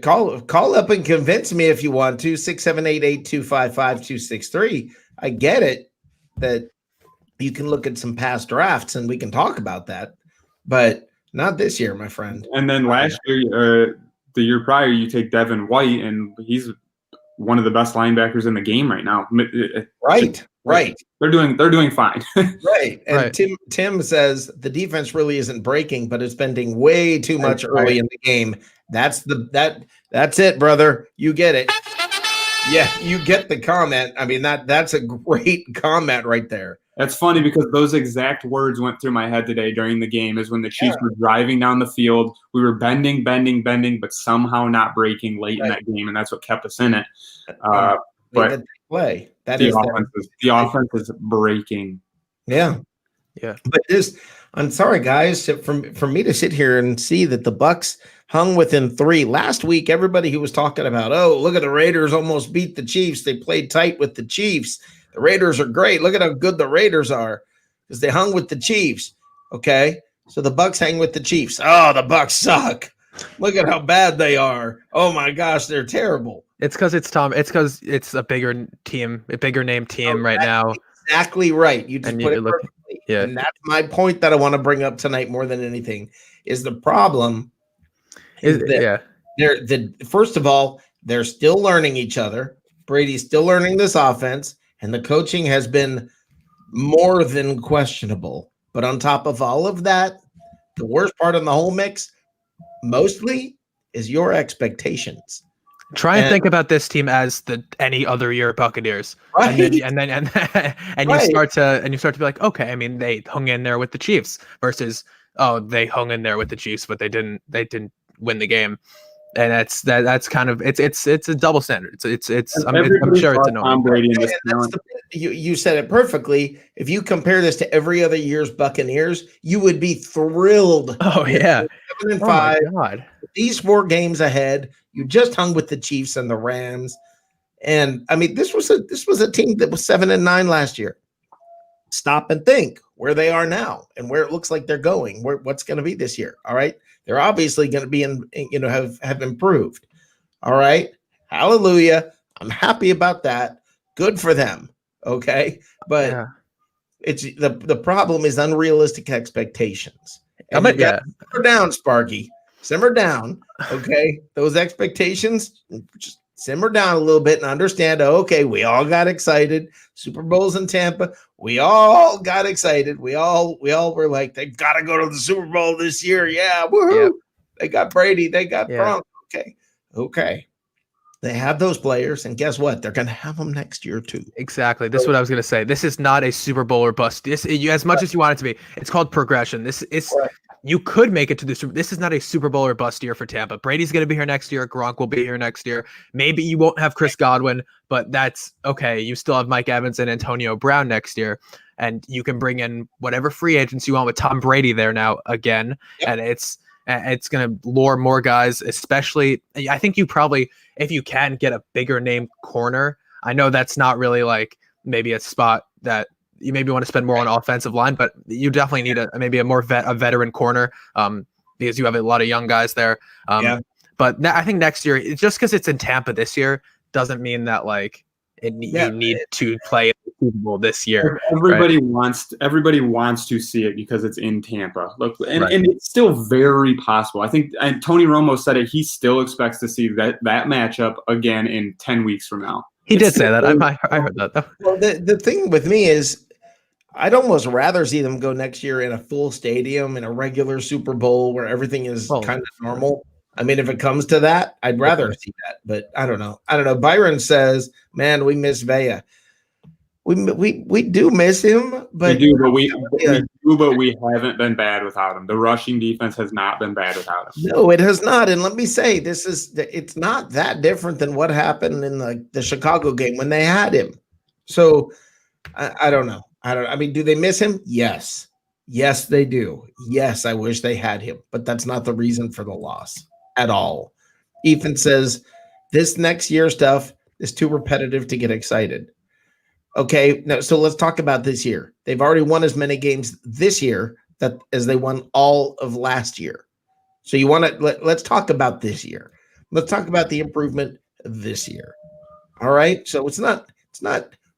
call up and convince me if you want to. 678-8255-263. I get it that you can look at some past drafts and we can talk about that, but not this year, my friend.
And then last year. The year prior, you take Devin White, and he's one of the best linebackers in the game right now.
Right.
They're doing fine.
Right. And Tim says the defense really isn't breaking, but it's bending way too much early in the game. That's it, brother. You get it. Yeah, you get the comment. I mean, that's a great comment right there.
That's funny because those exact words went through my head today during the game is when the Chiefs were driving down the field. We were bending, but somehow not breaking late in that game, and that's what kept us in it. But
play.
The offense is breaking.
Yeah.
Yeah.
But I'm sorry, guys, for me to sit here and see that the Bucs hung within 3. Last week, everybody who was talking about, oh, look at the Raiders almost beat the Chiefs. They played tight with the Chiefs. The Raiders are great. Look at how good the Raiders are because they hung with the Chiefs. Okay. So the Bucs hang with the Chiefs. Oh, the Bucs suck. Look at how bad they are. Oh my gosh, they're terrible.
It's because it's Tom. It's because it's a bigger team, a bigger name team right now.
Exactly right. You just put it perfectly.
Yeah.
And that's my point that I want to bring up tonight more than anything is the problem. First of all, they're still learning each other. Brady's still learning this offense, and the coaching has been more than questionable. But on top of all of that, the worst part in the whole mix, mostly, is your expectations.
Try and think about this team as any other year Buccaneers, right? And you start to be like, okay, I mean, they hung in there with the Chiefs versus, oh, they hung in there with the Chiefs, but they didn't win the game. And that's kind of it's a double standard. I'm sure it's annoying.
Tom Brady in this
you said it perfectly. If you compare this to every other year's Buccaneers, you would be thrilled.
Oh yeah,
7-5. Oh my God. These 4 games ahead, you just hung with the Chiefs and the Rams, and I mean this was a team that was 7-9 last year. Stop and think where they are now and where it looks like they're going. What's going to be this year? All right. They're obviously going to be have improved. All right. Hallelujah. I'm happy about that. Good for them. Okay. But it's the problem is unrealistic expectations. And simmer down, Sparky. Simmer down. Okay. Those expectations, just simmer down a little bit and understand, okay, we all got excited. Super Bowl's in Tampa. We all got excited. We all were like, they've got to go to the Super Bowl this year. Yeah, woohoo. Yep. They got Brady. They got Gronk. Okay. They have those players, and guess what? They're going to have them next year too.
Exactly. This is what I was going to say. This is not a Super Bowl or bust. As much as you want it to be, it's called progression. This is you could make it to the Super. This is not a Super Bowl or bust year for Tampa. Brady's going to be here next year. Gronk will be here next year. Maybe you won't have Chris Godwin, but that's okay. You still have Mike Evans and Antonio Brown next year, and you can bring in whatever free agents you want with Tom Brady there now again, and it's going to lure more guys. Especially, I think you probably, if you can get a bigger name corner. I know that's not really like maybe a spot that you maybe want to spend more on offensive line, but you definitely need maybe a more veteran corner because you have a lot of young guys there. But I think next year, just because it's in Tampa this year doesn't mean that like you need to play in the Super Bowl this year.
Everybody wants to see it because it's in Tampa. Look, and it's still very possible. I think and Tony Romo said it. He still expects to see that matchup again in 10 weeks from now.
He did say that. I heard that though.
Well, the thing with me is, I'd almost rather see them go next year in a full stadium in a regular Super Bowl where everything is kind of normal. I mean, if it comes to that, I'd rather see that. But I don't know. Byron says, "Man, we miss Vea. We do miss him, but
we haven't been bad without him. The rushing defense has not been bad without him.
No, it has not. And let me say, it's not that different than what happened in the Chicago game when they had him. So I don't know. I mean, do they miss him? Yes. Yes, they do. Yes, I wish they had him, but that's not the reason for the loss at all. Ethan says this next year stuff is too repetitive to get excited. Okay, now so let's talk about this year. They've already won as many games this year as they won all of last year. So you want to let's talk about this year. Let's talk about the improvement this year. All right. So it's not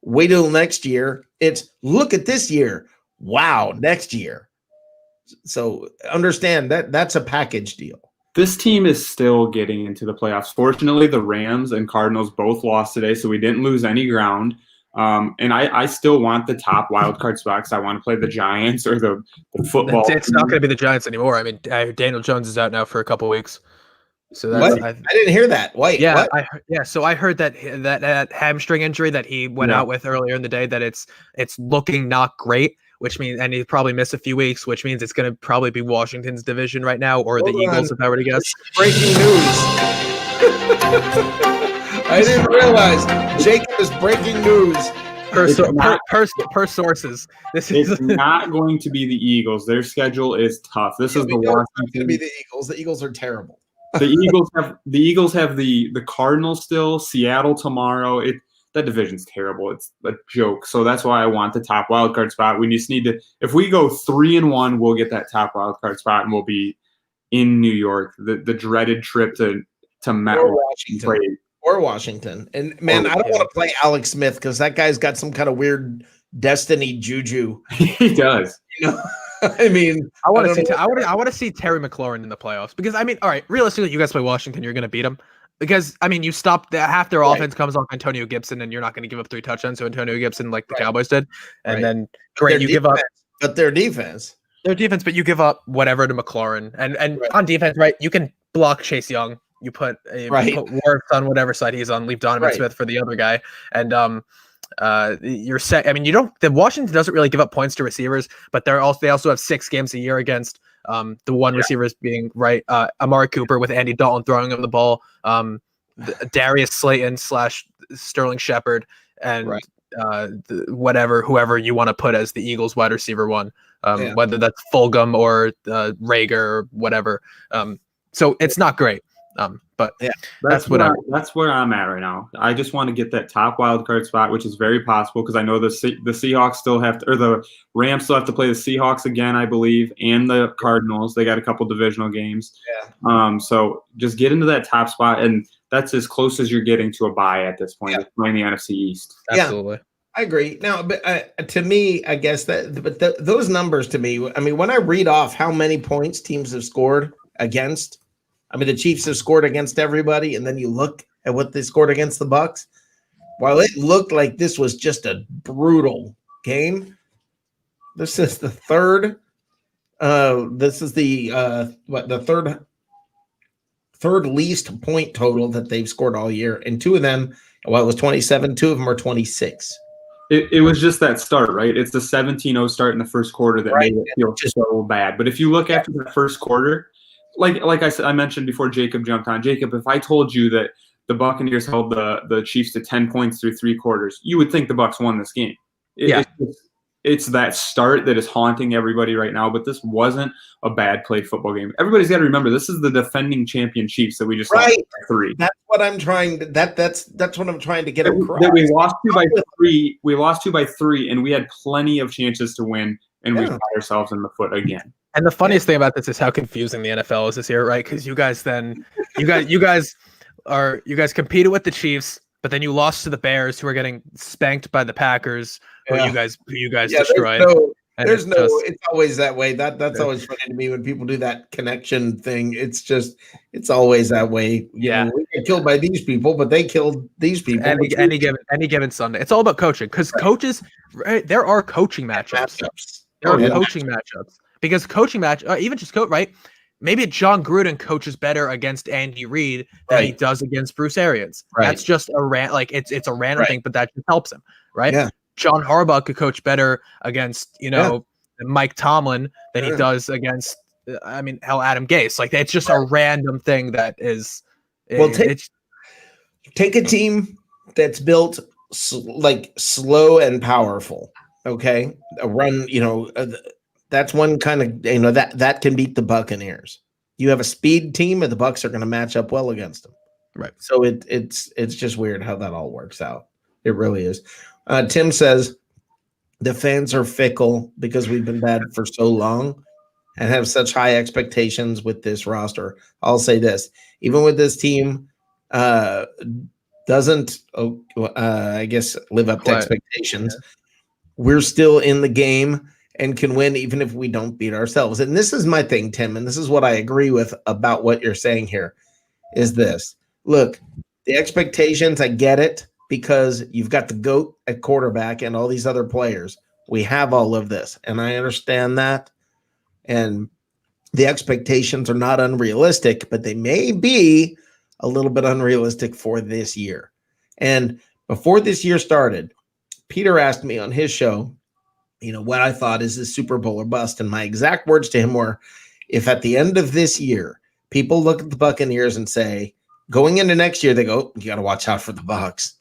wait till next year. It's look at this year. Wow, next year. So understand that's a package deal.
This team is still getting into the playoffs. Fortunately, the Rams and Cardinals both lost today, so we didn't lose any ground. And I still want the top wild card spots. I want to play the Giants or the football.
It's not going to be the Giants anymore. I mean, Daniel Jones is out now for a couple weeks. So that's
What? I didn't hear that. Wait,
yeah,
what?
So I heard that hamstring injury that he went out with earlier in the day, that it's looking not great, which means, and he probably missed a few weeks, which means it's going to probably be Washington's division right now, or the Eagles, if I were to guess.
Breaking news. I didn't realize Jacob is breaking news.
Per sources,
It's not going to be the Eagles. Their schedule is tough. This is the Washington.
It's going to be the Eagles. The Eagles are terrible.
The Eagles have the Cardinals still. Seattle tomorrow. That division's terrible. It's a joke. So that's why I want the top wild card spot. We just need to. If we go 3-1, we'll get that top wild card spot, and we'll be in New York. The dreaded trip to
Washington. Or Washington. And man, I don't want to play Alex Smith because that guy's got some kind of weird destiny juju.
He does.
I mean,
I want to see Terry McLaurin in the playoffs, because I mean, all right, realistically, you guys play Washington, you're going to beat them, because I mean, you stop half their offense comes off Antonio Gibson, and you're not going to give up 3 touchdowns to Antonio Gibson like the Cowboys did, and then great, you give up.
But their defense,
but you give up whatever to McLaurin, and on defense, right? You can block Chase Young. You put Wirfs on whatever side he's on. Leave Donovan Smith for the other guy, and you're set. I mean, the Washington doesn't really give up points to receivers, but they also have 6 games a year against the one receivers being Amari Cooper with Andy Dalton throwing him the ball, Darius Slayton / Sterling Shepard, and whoever you want to put as the Eagles wide receiver one, whether that's Fulgham or Rager or whatever. So it's not great. But
that's where I'm at right now. I just want to get that top wild card spot, which is very possible because I know the Seahawks still have to, or the Rams still have to play the Seahawks again, I believe, and the Cardinals. They got a couple divisional games. So just get into that top spot, and that's as close as you're getting to a bye at this point. Playing the NFC East.
Absolutely.
Yeah. I agree. Now, but to me, I guess those numbers to me, I mean, when I read off how many points teams have scored against, I mean, the Chiefs have scored against everybody, and then you look at what they scored against the Bucs. While it looked like this was just a brutal game, this is the third. This is the third least point total that they've scored all year, and 2 of them, it was 27. 2 of them are 26.
It was just that start, right? It's the 17-0 start in the first quarter that made it feel so bad. But if you look after the first quarter. Like I said, I mentioned before Jacob jumped on. Jacob, if I told you that the Buccaneers held the Chiefs to 10 points through 3 quarters, you would think the Bucs won this game. It's that start that is haunting everybody right now, but this wasn't a bad played football game. Everybody's got to remember, this is the defending champion Chiefs that we just lost by 3.
That's what I'm trying to that's what I'm trying to get across.
That we lost 2 by 3. We lost 2 by 3, and we had plenty of chances to win, and we shot ourselves in the foot again.
And the funniest thing about this is how confusing the NFL is this year, right? Because you guys competed with the Chiefs, but then you lost to the Bears, who are getting spanked by the Packers, who you guys destroyed.
It's always that way. That's always funny to me when people do that connection thing. It's always that way. We get killed by these people, but they killed these people.
Any given Sunday, it's all about coaching, because coaches, right? There are coaching matchups. There are coaching matchups. Because coaching even just coach, right? Maybe John Gruden coaches better against Andy Reid than he does against Bruce Arians. That's just it's a random thing, but that just helps him, right? Yeah. John Harbaugh could coach better against Mike Tomlin than he does against Adam Gase. Like, it's just a random thing that is.
Take a team that's built slow and powerful. Okay, that's one kind of, that can beat the Buccaneers. You have a speed team, and the Bucs are going to match up well against them.
Right.
So it's just weird how that all works out. It really is. Tim says the fans are fickle because we've been bad for so long and have such high expectations with this roster. I'll say this, even with this team, doesn't I guess live up to expectations. We're still in the game and can win even if we don't beat ourselves. And this is my thing, Tim, and this is what I agree with about what you're saying here, is this. Look, the expectations, I get it, because you've got the GOAT at quarterback and all these other players. We have all of this, and I understand that. And the expectations are not unrealistic, but they may be a little bit unrealistic for this year. And before this year started, Peter asked me on his show, what I thought is this Super Bowl or bust. And my exact words to him were, if at the end of this year, people look at the Buccaneers and say, going into next year, they go, you got to watch out for the Bucs.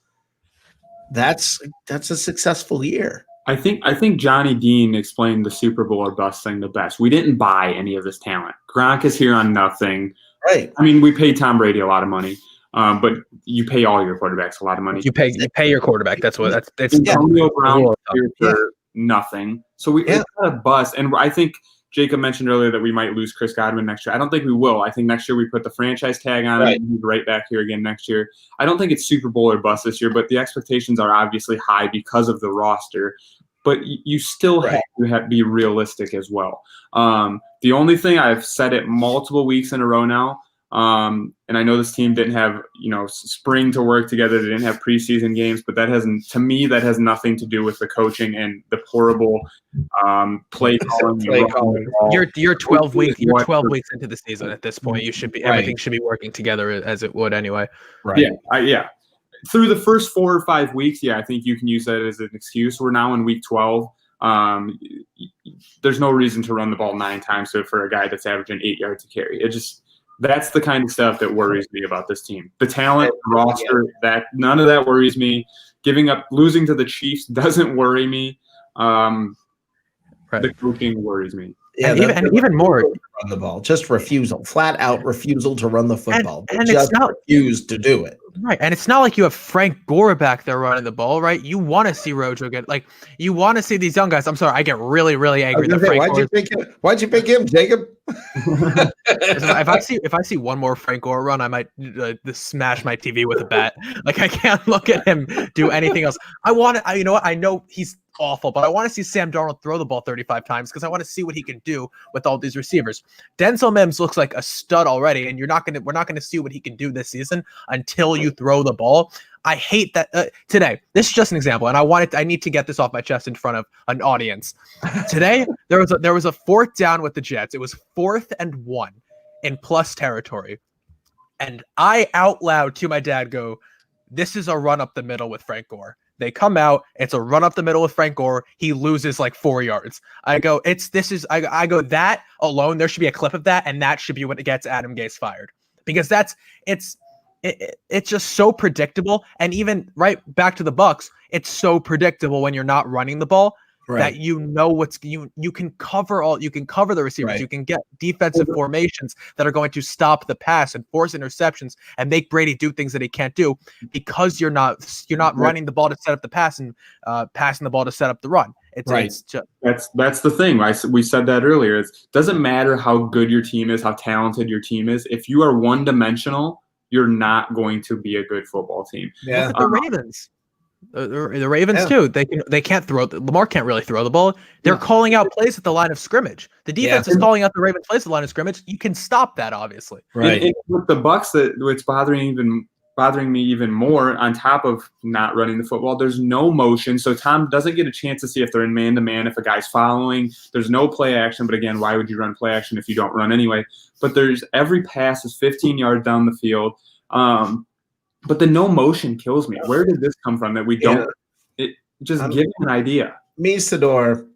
That's a successful year.
I think Johnny Dean explained the Super Bowl or bust thing the best. We didn't buy any of this talent. Gronk is here on nothing.
Right.
I mean, we paid Tom Brady a lot of money, but you pay all your quarterbacks a lot of money.
You pay your quarterback. That's
Antonio Brown here for nothing. So it's not a bust. And I think Jacob mentioned earlier that we might lose Chris Godwin next year. I don't think we will. I think next year we put the franchise tag on him and he's right back here again next year. I don't think it's Super Bowl or bust this year, but the expectations are obviously high because of the roster. But you still have to be realistic as well. The only thing, I've said it multiple weeks in a row now, and I know this team didn't have spring to work together. They didn't have preseason games, but that has nothing to do with the coaching and the horrible play calling.
You're 12 weeks. You're 12 weeks into the season at this point. You should be everything should be working together as it would anyway.
Right.
Yeah. Through the first 4 or 5 weeks, I think you can use that as an excuse. We're now in week 12. There's no reason to run the ball 9 times for a guy that's averaging 8 yards a carry. That's the kind of stuff that worries me about this team. The talent, the roster, none of that worries me. Losing to the Chiefs doesn't worry me. The coaching worries me.
Yeah,
and even more,
run the ball, just flat out refusal to run the football.
And
just
it's not
refused to do it.
Right, and it's not like you have Frank Gore back there running the ball, right? You want to see Rojo get you want to see these young guys. I'm sorry, I get really, really angry that Frank Gore.
Why'd you pick him, Jacob?
if I see one more Frank Gore run, I might smash my TV with a bat. I can't look at him do anything else. You know what? I know he's awful, but I want to see Sam Darnold throw the ball 35 times because I want to see what he can do with all these receivers. Denzel Mims looks like a stud already, and we're not going to see what he can do this season until you throw the ball. I hate that today. This is just an example, and I need to get this off my chest in front of an audience. Today there was a 4th down with the Jets. It was 4th and 1 in plus territory, and I out loud to my dad go, "This is a run up the middle with Frank Gore." They come out. It's a run up the middle with Frank Gore. He loses 4 yards. I go, I go, that alone, there should be a clip of that, and that should be what gets Adam Gase fired. Because it's just so predictable. And even right back to the Bucs, it's so predictable when you're not running the ball that you can cover the receivers. You can get defensive formations that are going to stop the pass and force interceptions and make Brady do things that he can't do because you're not running the ball to set up the pass and passing the ball to set up the run. It's just,
that's the thing. We said that earlier. It doesn't matter how good your team is, how talented your team is. If you are one-dimensional, you're not going to be a good football team.
Yeah. Look at the Ravens. The Ravens too. They can't throw. Lamar can't really throw the ball. They're calling out plays at the line of scrimmage. The defense is calling out the Ravens plays at the line of scrimmage. You can stop that, obviously.
Right. And with the Bucs, what's bothering me even more, on top of not running the football, there's no motion. So Tom doesn't get a chance to see if they're in man-to-man, if a guy's following. There's no play action. But again, why would you run play action if you don't run anyway? But every pass is 15 yards down the field. But the no motion kills me. Where did this come from that we don't? Give me an idea.
Sador,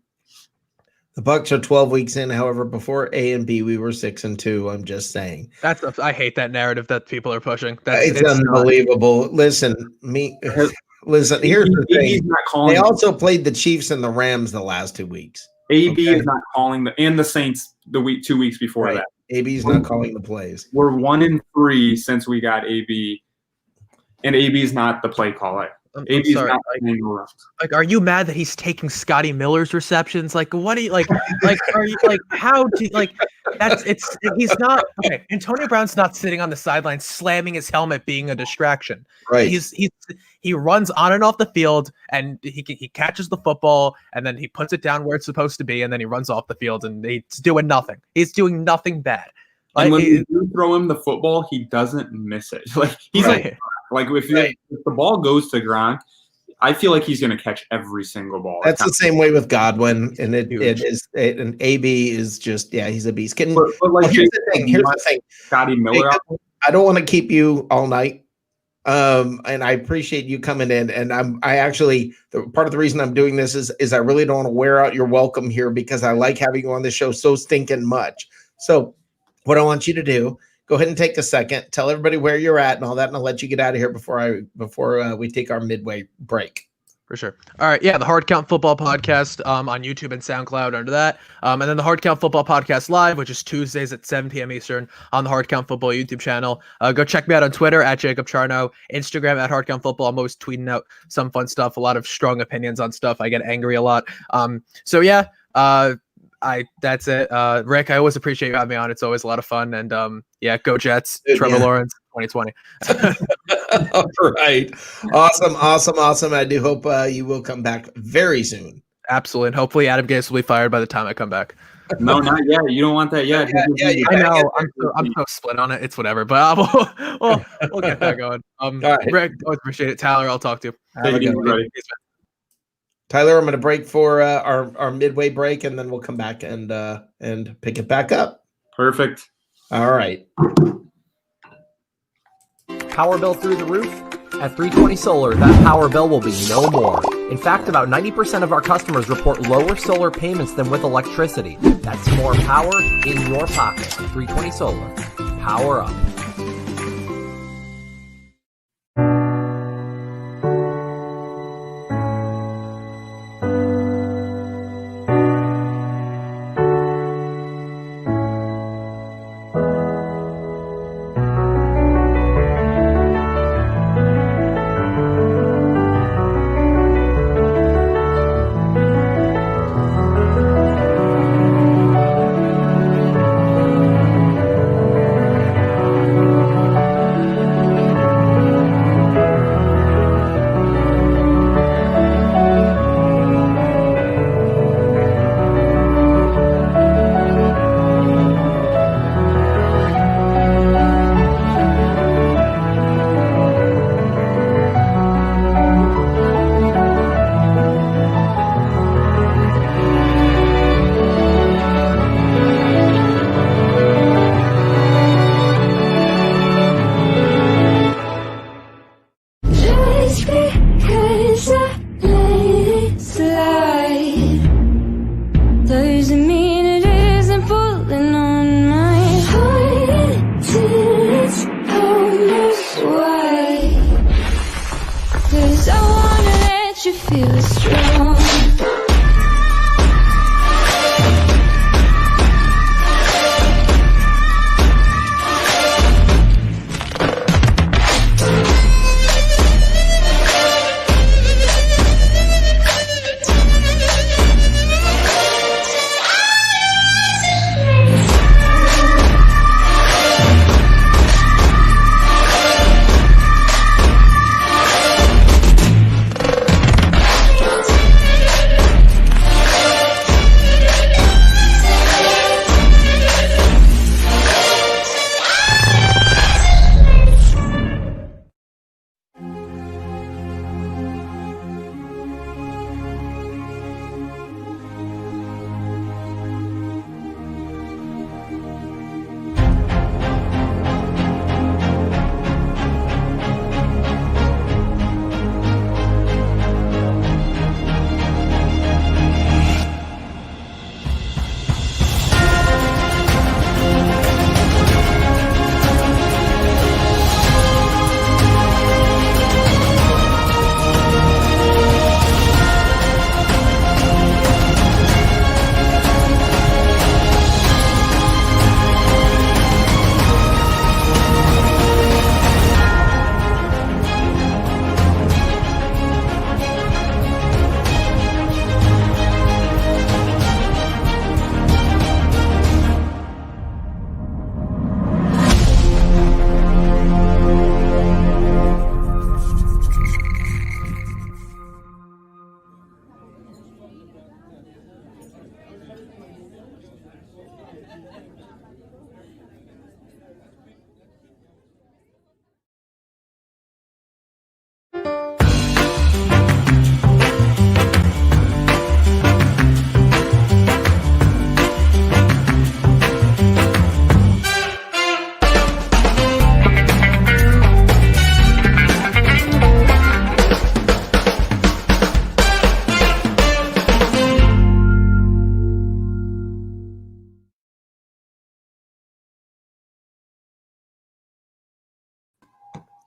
the Bucs are 12 weeks in. However, before A and B, we were 6-2. I'm just saying.
I hate that narrative that people are pushing.
It's unbelievable. Listen, here's the thing. They also played the Chiefs and the Rams the last 2 weeks.
AB is not calling and the Saints 2 weeks before that.
AB is not calling the plays.
We're 1-3 since we got AB. And AB is not the play caller. AB is not playing around.
Are you mad that he's taking Scotty Miller's receptions? What do you are you how do he's not okay. Antonio Brown's not sitting on the sideline slamming his helmet being a distraction.
Right.
He runs on and off the field and he catches the football and then he puts it down where it's supposed to be and then he runs off the field and he's doing nothing. He's doing nothing bad.
And when you throw him the football, he doesn't miss it. He's if the ball goes to Gronk, I feel like he's going to catch every single ball.
That's the same way with Godwin, and and AB is just he's a beast. Here's the thing.
Scotty Miller.
I don't want to keep you all night, and I appreciate you coming in. And I actually part of the reason I'm doing this is I really don't want to wear out your welcome here because I like having you on the show so stinking much. So what I want you to do, go ahead and take a second, tell everybody where you're at and all that, and I'll let you get out of here before we take our midway break.
For sure. All right. Yeah. The Hard Count Football Podcast on YouTube and SoundCloud under that. And then the Hard Count Football Podcast Live, which is Tuesdays at 7 p.m. Eastern on the Hard Count Football YouTube channel. Go check me out on Twitter at Jacob Charno, Instagram at Hard Count Football. I'm always tweeting out some fun stuff, a lot of strong opinions on stuff. I get angry a lot. So yeah, that's it. Rick, I always appreciate you having me on. It's always a lot of fun. And yeah, go Jets, Trevor Lawrence, 2020.
All right. Awesome. I do hope you will come back very soon.
Absolutely. And hopefully Adam Gase will be fired by the time I come back.
No, not yet. You don't want that yet.
I know. I'm so split on it. It's whatever, but we'll get that going. All right. Rick, always appreciate it. Tyler, I'll talk to you.
Tyler, I'm going to break for our midway break, and then we'll come back and pick it back up.
Perfect.
All right.
Power bill through the roof? At 320 Solar, that power bill will be no more. In fact, about 90% of our customers report lower solar payments than with electricity. That's more power in your pocket. 320 Solar. Power up.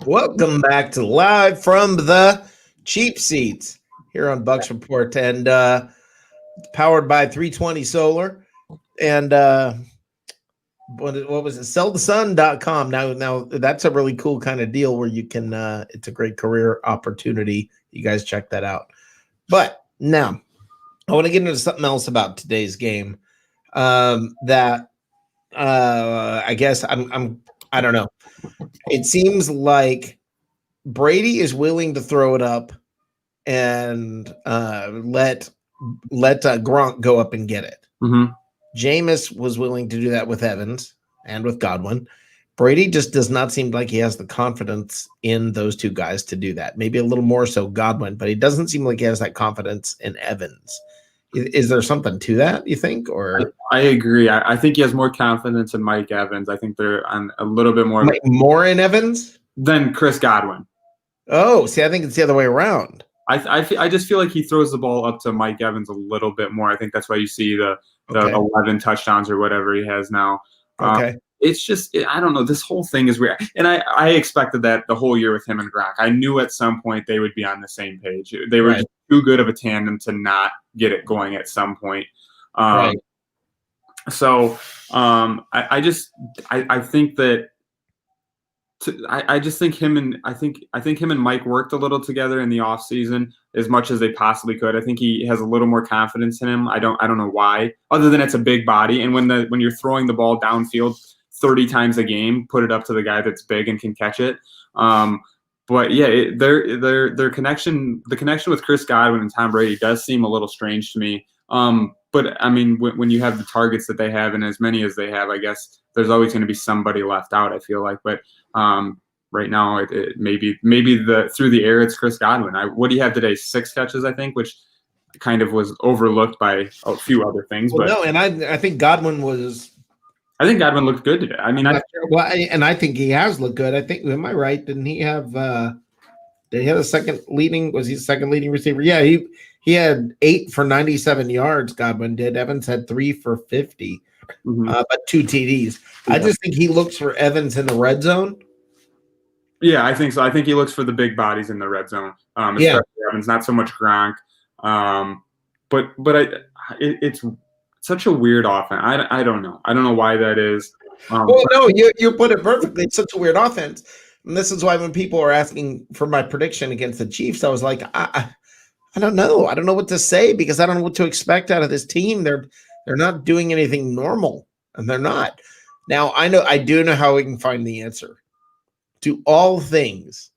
Welcome back to Live from the Cheap Seats here on Bucs Report, and powered by 320 Solar. And what was it? Sellthesun.com. Now that's a really cool kind of deal where you can it's a great career opportunity. You guys check that out. But now I want to get into something else about today's game. That I guess I don't know. It seems like Brady is willing to throw it up and let Gronk go up and get it.
Mm-hmm.
Jameis was willing to do that with Evans and with Godwin. Brady just does not seem like he has the confidence in those two guys to do that. Maybe a little more so Godwin, but he doesn't seem like he has that confidence in Evans. Is there something to that, you think? Or
I agree. I think he has more confidence in Mike Evans. I think they're on a little bit more
in Evans
than Chris Godwin.
Oh, see, I think it's the other way around.
I just feel like he throws the ball up to Mike Evans a little bit more. I think that's why you see the 11 touchdowns or whatever he has now.
Okay.
It's just, I don't know. This whole thing is weird. And I expected that the whole year with him and Gronk. I knew at some point they would be on the same page. They were just too good of a tandem to not get it going at some point. So I think that I just think him and I think him and Mike worked a little together in the offseason as much as they possibly could. I think he has a little more confidence in him. I don't know why, other than it's a big body. And when you're throwing the ball downfield 30 times a game, put it up to the guy that's big and can catch it. But yeah, their connection, the connection with Chris Godwin and Tom Brady does seem a little strange to me. But I mean, when you have the targets that they have and as many as they have, I guess there's always going to be somebody left out, I feel like. But right now, it maybe through the air, it's Chris Godwin. What do you have today? 6 catches, I think, which kind of was overlooked by a few other things.
Well,
but
no, and I think Godwin was.
I think Godwin looked good today. I mean,
I think he has looked good. I think, am I right? Didn't he have? Did he have a second leading? Was he the second leading receiver? Yeah, he had 8 for 97 yards. Godwin did. Evans had 3 for 50, but 2 TDs. Yeah. I just think he looks for Evans in the red zone.
Yeah, I think so. I think he looks for the big bodies in the red zone. Especially Evans, not so much Gronk. But it's such a weird offense. I don't know. I don't know why that is.
No, you put it perfectly. It's such a weird offense. And this is why when people are asking for my prediction against the Chiefs, I was like, I don't know. I don't know what to say because I don't know what to expect out of this team. They're not doing anything normal, and they're not. Now, I do know how we can find the answer to all things,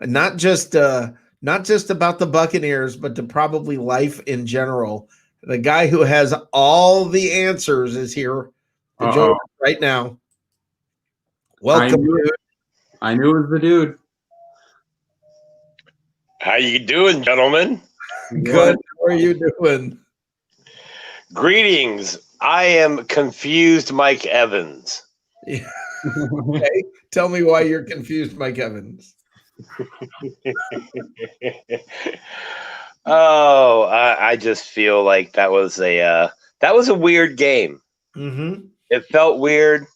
not just about the Buccaneers, but to probably life in general. The guy who has all the answers is here to join us right now. Welcome.
I knew it was the dude.
How you doing, gentlemen?
Good. How are you doing?
Greetings. I am confused Mike Evans.
Yeah. Okay. Tell me why you're confused, Mike Evans.
I just feel like that was a weird game.
Mm-hmm.
It felt weird.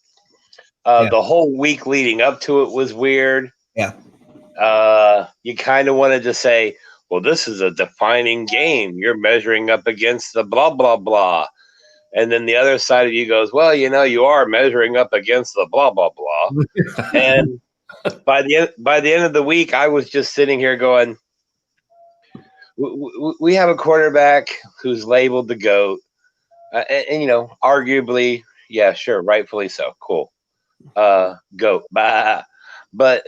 The whole week leading up to it was weird.
Yeah.
You kind of wanted to say, well, this is a defining game. You're measuring up against the blah, blah, blah. And then the other side of you goes, well, you are measuring up against the blah, blah, blah. And by the end of the week, I was just sitting here going, we have a quarterback who's labeled the GOAT. And arguably, yeah, sure, rightfully so. Cool. GOAT. Bah. But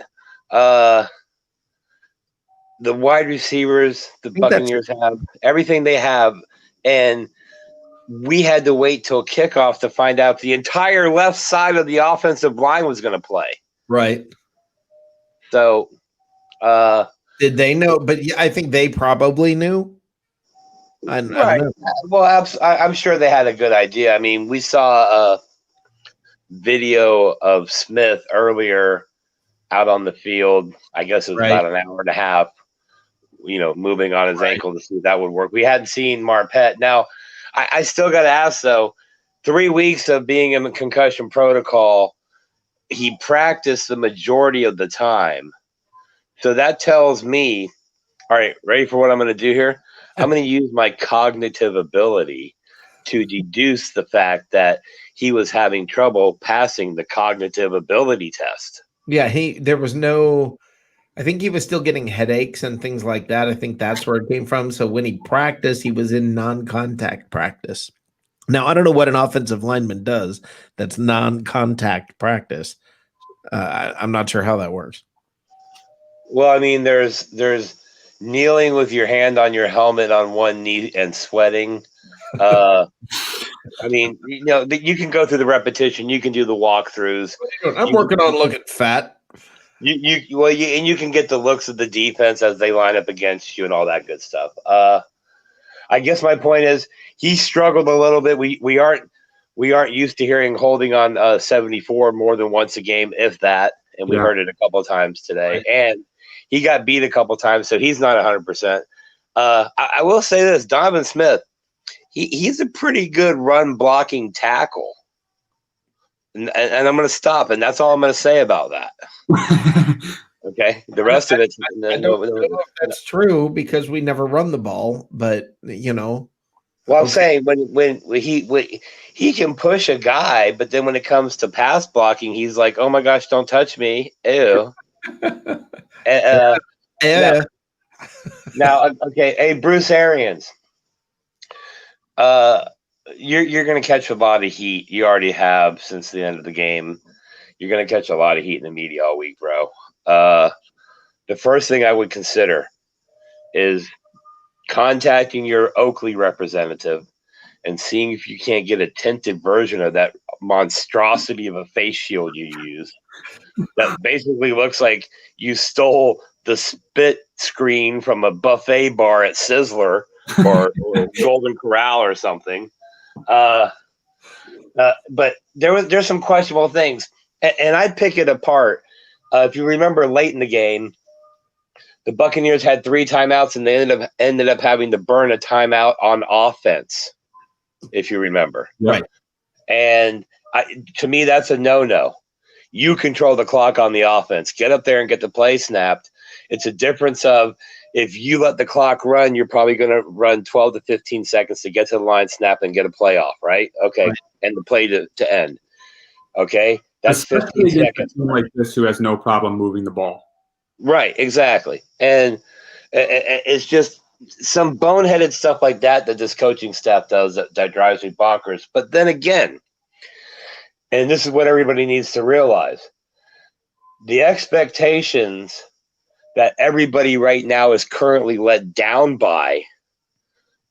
the wide receivers, the Buccaneers have everything they have, and we had to wait till kickoff to find out the entire left side of the offensive line was going to play.
Right.
So,
did they know? But I think they probably knew.
Right. Well, I'm sure they had a good idea. I mean, we saw a video of Smith earlier out on the field. I guess it was about an hour and a half, moving on his ankle to see if that would work. We hadn't seen Marpet. Now, I still got to ask, though, 3 weeks of being in the concussion protocol, he practiced the majority of the time. So that tells me, all right, ready for what I'm going to do here? I'm going to use my cognitive ability to deduce the fact that he was having trouble passing the cognitive ability test.
Yeah, there was no, I think he was still getting headaches and things like that. I think that's where it came from. So when he practiced, he was in non-contact practice. Now, I don't know what an offensive lineman does that's non-contact practice. I'm not sure how that works.
Well, I mean, there's kneeling with your hand on your helmet on one knee and sweating. I mean, you can go through the repetition. You can do the walkthroughs.
I'm working on looking fat.
And you can get the looks of the defense as they line up against you and all that good stuff. I guess my point is he struggled a little bit. We aren't used to hearing holding on 74 more than once a game, if that. And we heard it a couple of times today. Right. And he got beat a couple of times, so he's not 100%. I will say this: Donovan Smith, he's a pretty good run blocking tackle. And I'm going to stop, and that's all I'm going to say about that. Okay, the rest of it.
I don't know if that's true because we never run the ball, but Well,
I'm saying when he can push a guy, but then when it comes to pass blocking, he's like, "Oh my gosh, don't touch me, ew."
Yeah.
Now, okay, hey, Bruce Arians, you're going to catch a lot of heat. You already have since the end of the game. You're going to catch a lot of heat in the media all week, bro. The first thing I would consider is contacting your Oakley representative and seeing if you can't get a tinted version of that monstrosity of a face shield you use that basically looks like you stole the spit screen from a buffet bar at Sizzler or Golden Corral or something. But there's some questionable things, and I pick it apart. If you remember, late in the game, the Buccaneers had 3 timeouts, and they ended up having to burn a timeout on offense. If you remember,
right?
And to me, that's a no-no. You control the clock on the offense. Get up there and get the play snapped. It's a difference of if you let the clock run, you're probably going to run 12 to 15 seconds to get to the line, snap, and get a play off, right? Okay, right. And the play to end. Okay, that's 15 seconds.
Like this, who has no problem moving the ball.
Right, exactly. And it's just some boneheaded stuff like that this coaching staff does that drives me bonkers. But then again, and this is what everybody needs to realize, the expectations that everybody right now is currently let down by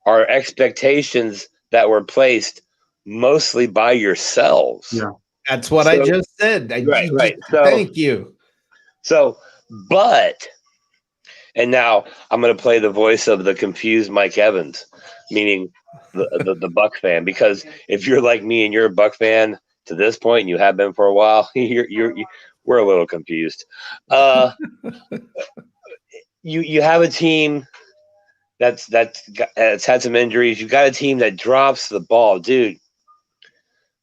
are expectations that were placed mostly by yourselves.
Yeah,
that's what I just said.
Right. So,
thank you.
So, and now I'm going to play the voice of the confused Mike Evans, meaning the Buck fan, because if you're like me and you're a Buck fan to this point, and you have been for a while, we're a little confused. You have a team that's had some injuries. You've got a team that drops the ball, dude.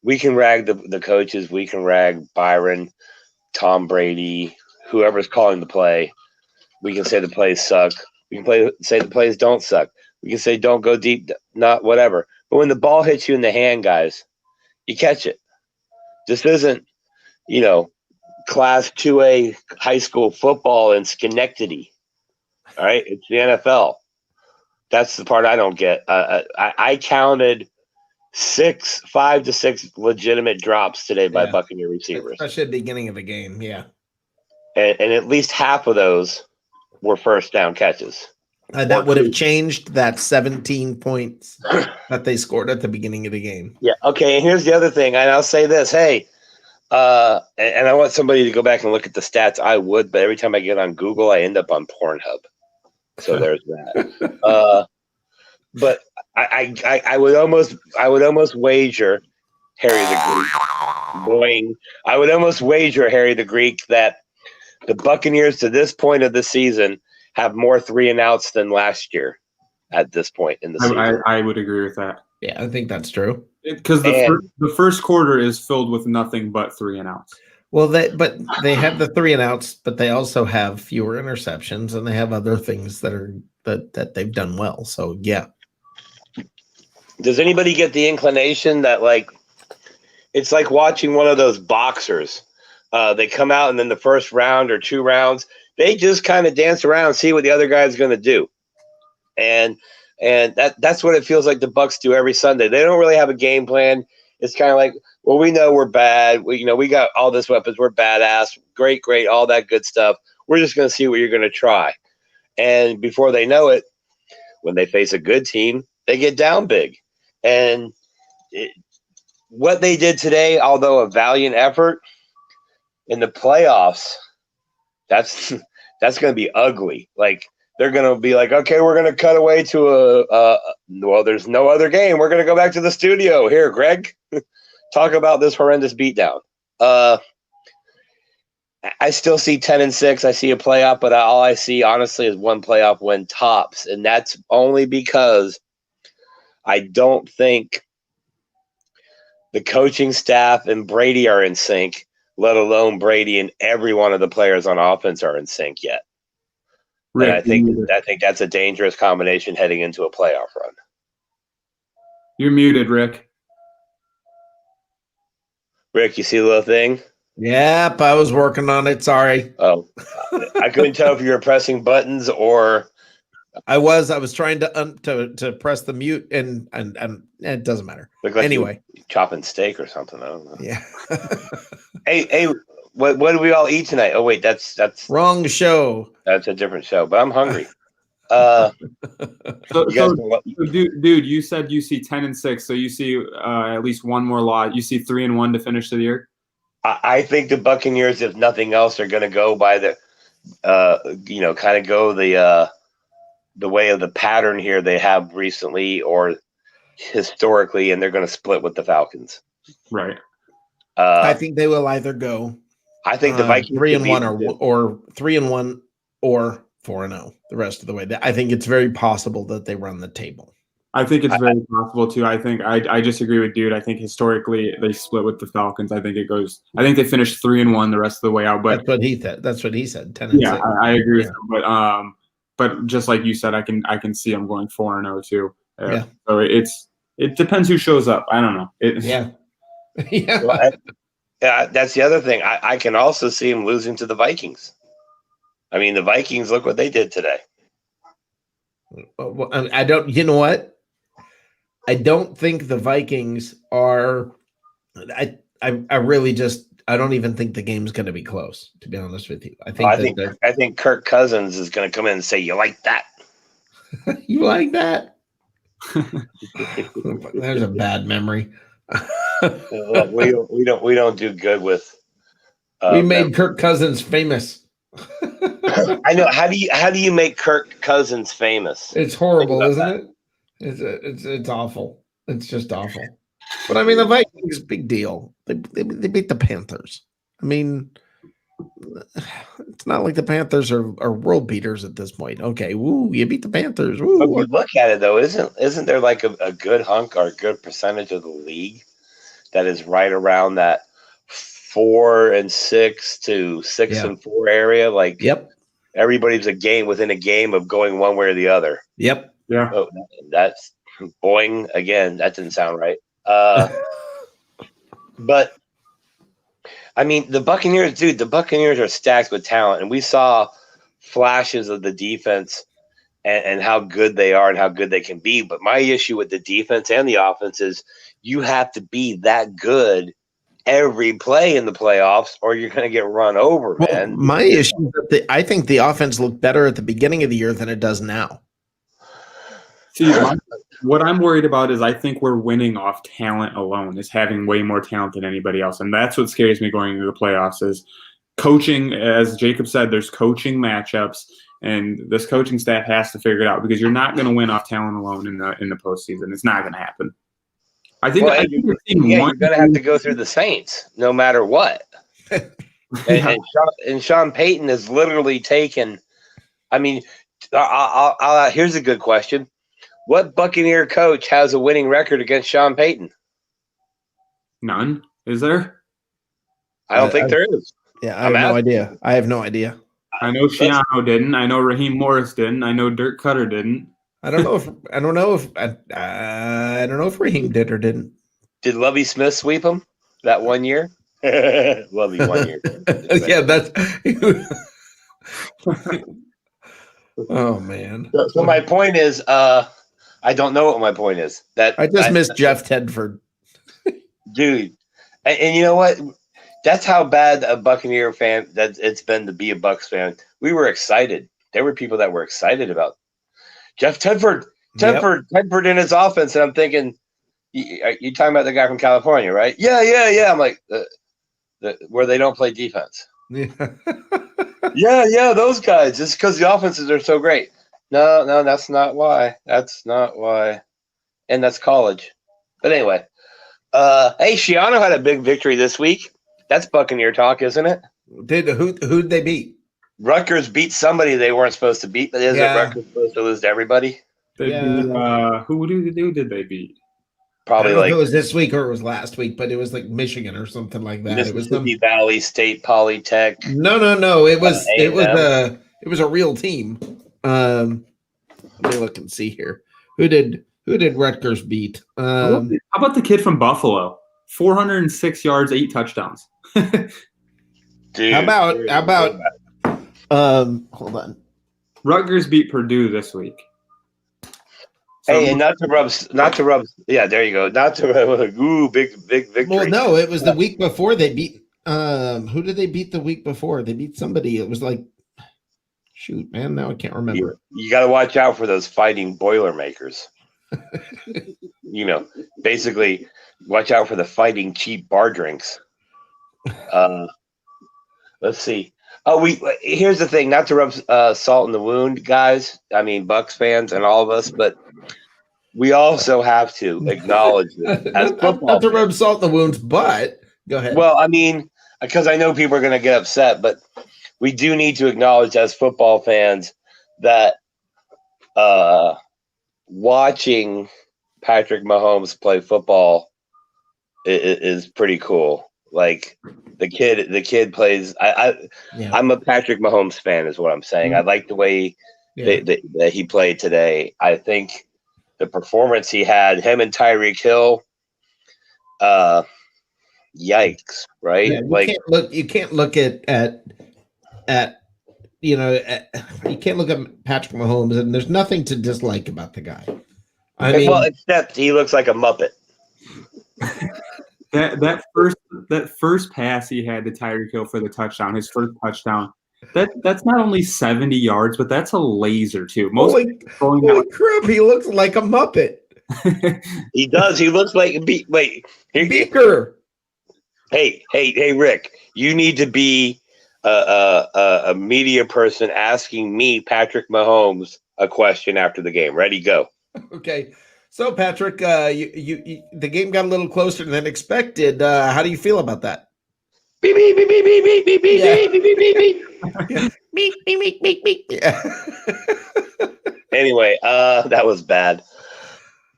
We can rag the coaches. We can rag Byron, Tom Brady, whoever's calling the play. We can say the plays suck. We can say the plays don't suck. We can say don't go deep, not whatever. But when the ball hits you in the hand, guys, you catch it. This isn't, Class 2A high school football in Schenectady. All right, it's the NFL. That's the part I don't get. I counted 5 to 6 legitimate drops today by Buccaneer receivers,
especially at the beginning of the game. Yeah,
and at least half of those were first down catches.
That would have changed that 17 points that they scored at the beginning of the game.
Yeah. Okay. And here's the other thing, and I'll say this: hey, and I want somebody to go back and look at the stats. I would, but every time I get on Google, I end up on Pornhub. So there's that. But I would almost wager Harry the Greek. I would almost wager Harry the Greek that the Buccaneers to this point of the season have more 3-and-outs than last year at this point in the season.
I would agree with that.
Yeah, I think that's true.
Because the first quarter is filled with nothing but 3-and-outs.
Well, they have the 3 and outs, but they also have fewer interceptions, and they have other things that they've done well. So yeah.
Does anybody get the inclination that like it's like watching one of those boxers? They come out and then the first round or 2 rounds, they just kind of dance around, see what the other guy's going to do, and that's what it feels like the Bucs do every Sunday. They don't really have a game plan. It's kind of like, well, we know we're bad. We got all this weapons. We're badass. Great, all that good stuff. We're just going to see what you're going to try. And before they know it, when they face a good team, they get down big. And what they did today, although a valiant effort in the playoffs, that's going to be ugly. Like, they're going to be like, okay, we're going to cut away to well, there's no other game. We're going to go back to the studio. Here, Greg, talk about this horrendous beatdown. I still see 10-6. I see a playoff, but all I see, honestly, is one playoff win tops. And that's only because I don't think the coaching staff and Brady are in sync, let alone Brady and every one of the players on offense are in sync yet.
Rick,
and I think that's a dangerous combination heading into a playoff run.
You're muted, Rick.
Rick, you see the little thing?
Yep, I was working on it. Sorry.
Oh, I couldn't tell if you were pressing buttons or
I was trying to press the mute and it doesn't matter.
Looked like
anyway,
you chopping steak or something. I don't know.
Yeah.
Hey, what did we all eat tonight? Oh wait, that's
wrong show.
That's a different show, but I'm hungry.
Dude, you said you see 10-6, so you see at least one more loss. You see 3-1 to finish the year.
I think the Buccaneers, if nothing else, are going to go by the, kind of go the way of the pattern here they have recently or historically, and they're going to split with the Falcons.
Right.
I think they will either go.
I think the Vikings
3-1 or 3-1 or 4-0 the rest of the way. I think it's very possible that they run the table.
I think it's very possible too. I think I just agree with Dude. I think historically they split with the Falcons. I think they finished 3-1 the rest of the way out. But
that's what he said. That's what he said. 10-6.
Yeah, I agree with him. But just like you said, I can see them going 4-0 too.
Yeah.
So it depends who shows up. I don't know.
Yeah. Yeah.
Well, that's the other thing. I can also see them losing to the Vikings. I mean, the Vikings, look what they did today.
Well, I don't. You know what? I don't think the Vikings are. I really just. I don't even think the game's going to be close. To be honest with you, I
think Kirk Cousins is going to come in and say, "You like that?
You like that?" There's a bad memory.
we don't do good with.
We made Kirk Cousins famous.
I know. How do you make Kirk Cousins famous?
It's horrible, isn't it? It's awful. It's just awful. But I mean, the Vikings, big deal. They beat the Panthers. I mean, it's not like the Panthers are world beaters at this point. Okay, woo, you beat the Panthers. Woo.
But we look at it though, isn't there like a good hunk or a good percentage of the league that is right around that 4-6 to 6-4 area? Like,
yep,
everybody's within a game of going one way or the other.
Yep.
Yeah.
Oh, that's boing again. That didn't sound right. But I mean, the Buccaneers are stacked with talent, and we saw flashes of the defense and how good they are and how good they can be. But my issue with the defense and the offense is you have to be that good every play in the playoffs or you're going to get run over, man.
My issue is that I think the offense looked better at the beginning of the year than it does now.
See, what I'm worried about is I think we're winning off talent alone, is having way more talent than anybody else. And that's what scares me going into the playoffs is coaching. As Jacob said, there's coaching matchups, and this coaching staff has to figure it out because you're not going to win off talent alone in the postseason. It's not going to happen. I think
you're going to have to go through the Saints no matter what. and Sean Payton has literally taken – I mean, here's a good question. What Buccaneer coach has a winning record against Sean Payton?
None. Is there?
I don't think there is.
Yeah, I have no idea. I have no idea.
I know Shiano didn't. I know Raheem Morris didn't. I know Dirk Cutter didn't.
I don't know if Raheem did or didn't.
Did Lovie Smith sweep him that 1 year? Lovey 1 year.
Yeah, that's. Oh man.
So my point is, I don't know what my point is. That
I just missed Jeff Tedford,
dude. And you know what? That's how bad a Buccaneer fan that it's been to be a Bucs fan. We were excited. There were people that were excited about Jeff Tedford. Tedford in his offense, and I'm thinking, you talking about the guy from California, right? Yeah. I'm like, where they don't play defense.
Yeah.
yeah, those guys. It's because the offenses are so great. No, that's not why. That's not why. And that's college. But anyway, hey, Shiano had a big victory this week. That's Buccaneer talk, isn't it?
Who'd they beat?
Rutgers beat somebody they weren't supposed to beat, but isn't Rutgers supposed to lose to everybody?
They beat, who did they beat?
Probably
I don't know
like
if it was this week or it was last week, but it was like Michigan or something like that. It was
Mississippi Valley State Polytech.
No. It was a real team. Let me look and see here. Who did Rutgers beat?
How about the kid from Buffalo? 406 yards, 8 touchdowns.
Dude,
how about hold on.
Rutgers beat Purdue this week.
Hey, and not to rub. Yeah, there you go. Not to rub. Big victory.
Well, no, it was the week before they beat. Who did they beat the week before? They beat somebody. It was like, shoot, man. Now I can't remember.
You got to watch out for those fighting Boilermakers. Basically, watch out for the fighting cheap bar drinks. Let's see. Oh, here's the thing. Not to rub salt in the wound, guys. I mean, Bucs fans and all of us, but we also have to acknowledge this as football.
Not to rub salt in the wounds, but go ahead.
Well, I mean, because I know people are going to get upset, but we do need to acknowledge as football fans that watching Patrick Mahomes play football is pretty cool. Like the kid plays. I'm a Patrick Mahomes fan, is what I'm saying. I like the way that he played today. I think the performance he had, him and Tyreek Hill. Yikes! Right?
Yeah, you can't look at you can't look at Patrick Mahomes, and there's nothing to dislike about the guy.
Except he looks like a Muppet.
That first pass he had to Tyreek Hill for the touchdown, his first touchdown. That's not only 70 yards, but that's a laser too.
Holy crap! He looks like a Muppet.
He does. He looks like
Beaker.
Hey, Rick! You need to be a media person asking me, Patrick Mahomes, a question after the game. Ready? Go.
Okay. So, Patrick, you the game got a little closer than expected. How do you feel about that?
Beep, beep, beep, beep, beep, beep, beep, beep, beep, beep, beep, beep.
Beep, beep, beep, beep, beep. Yeah.
Anyway, that was bad.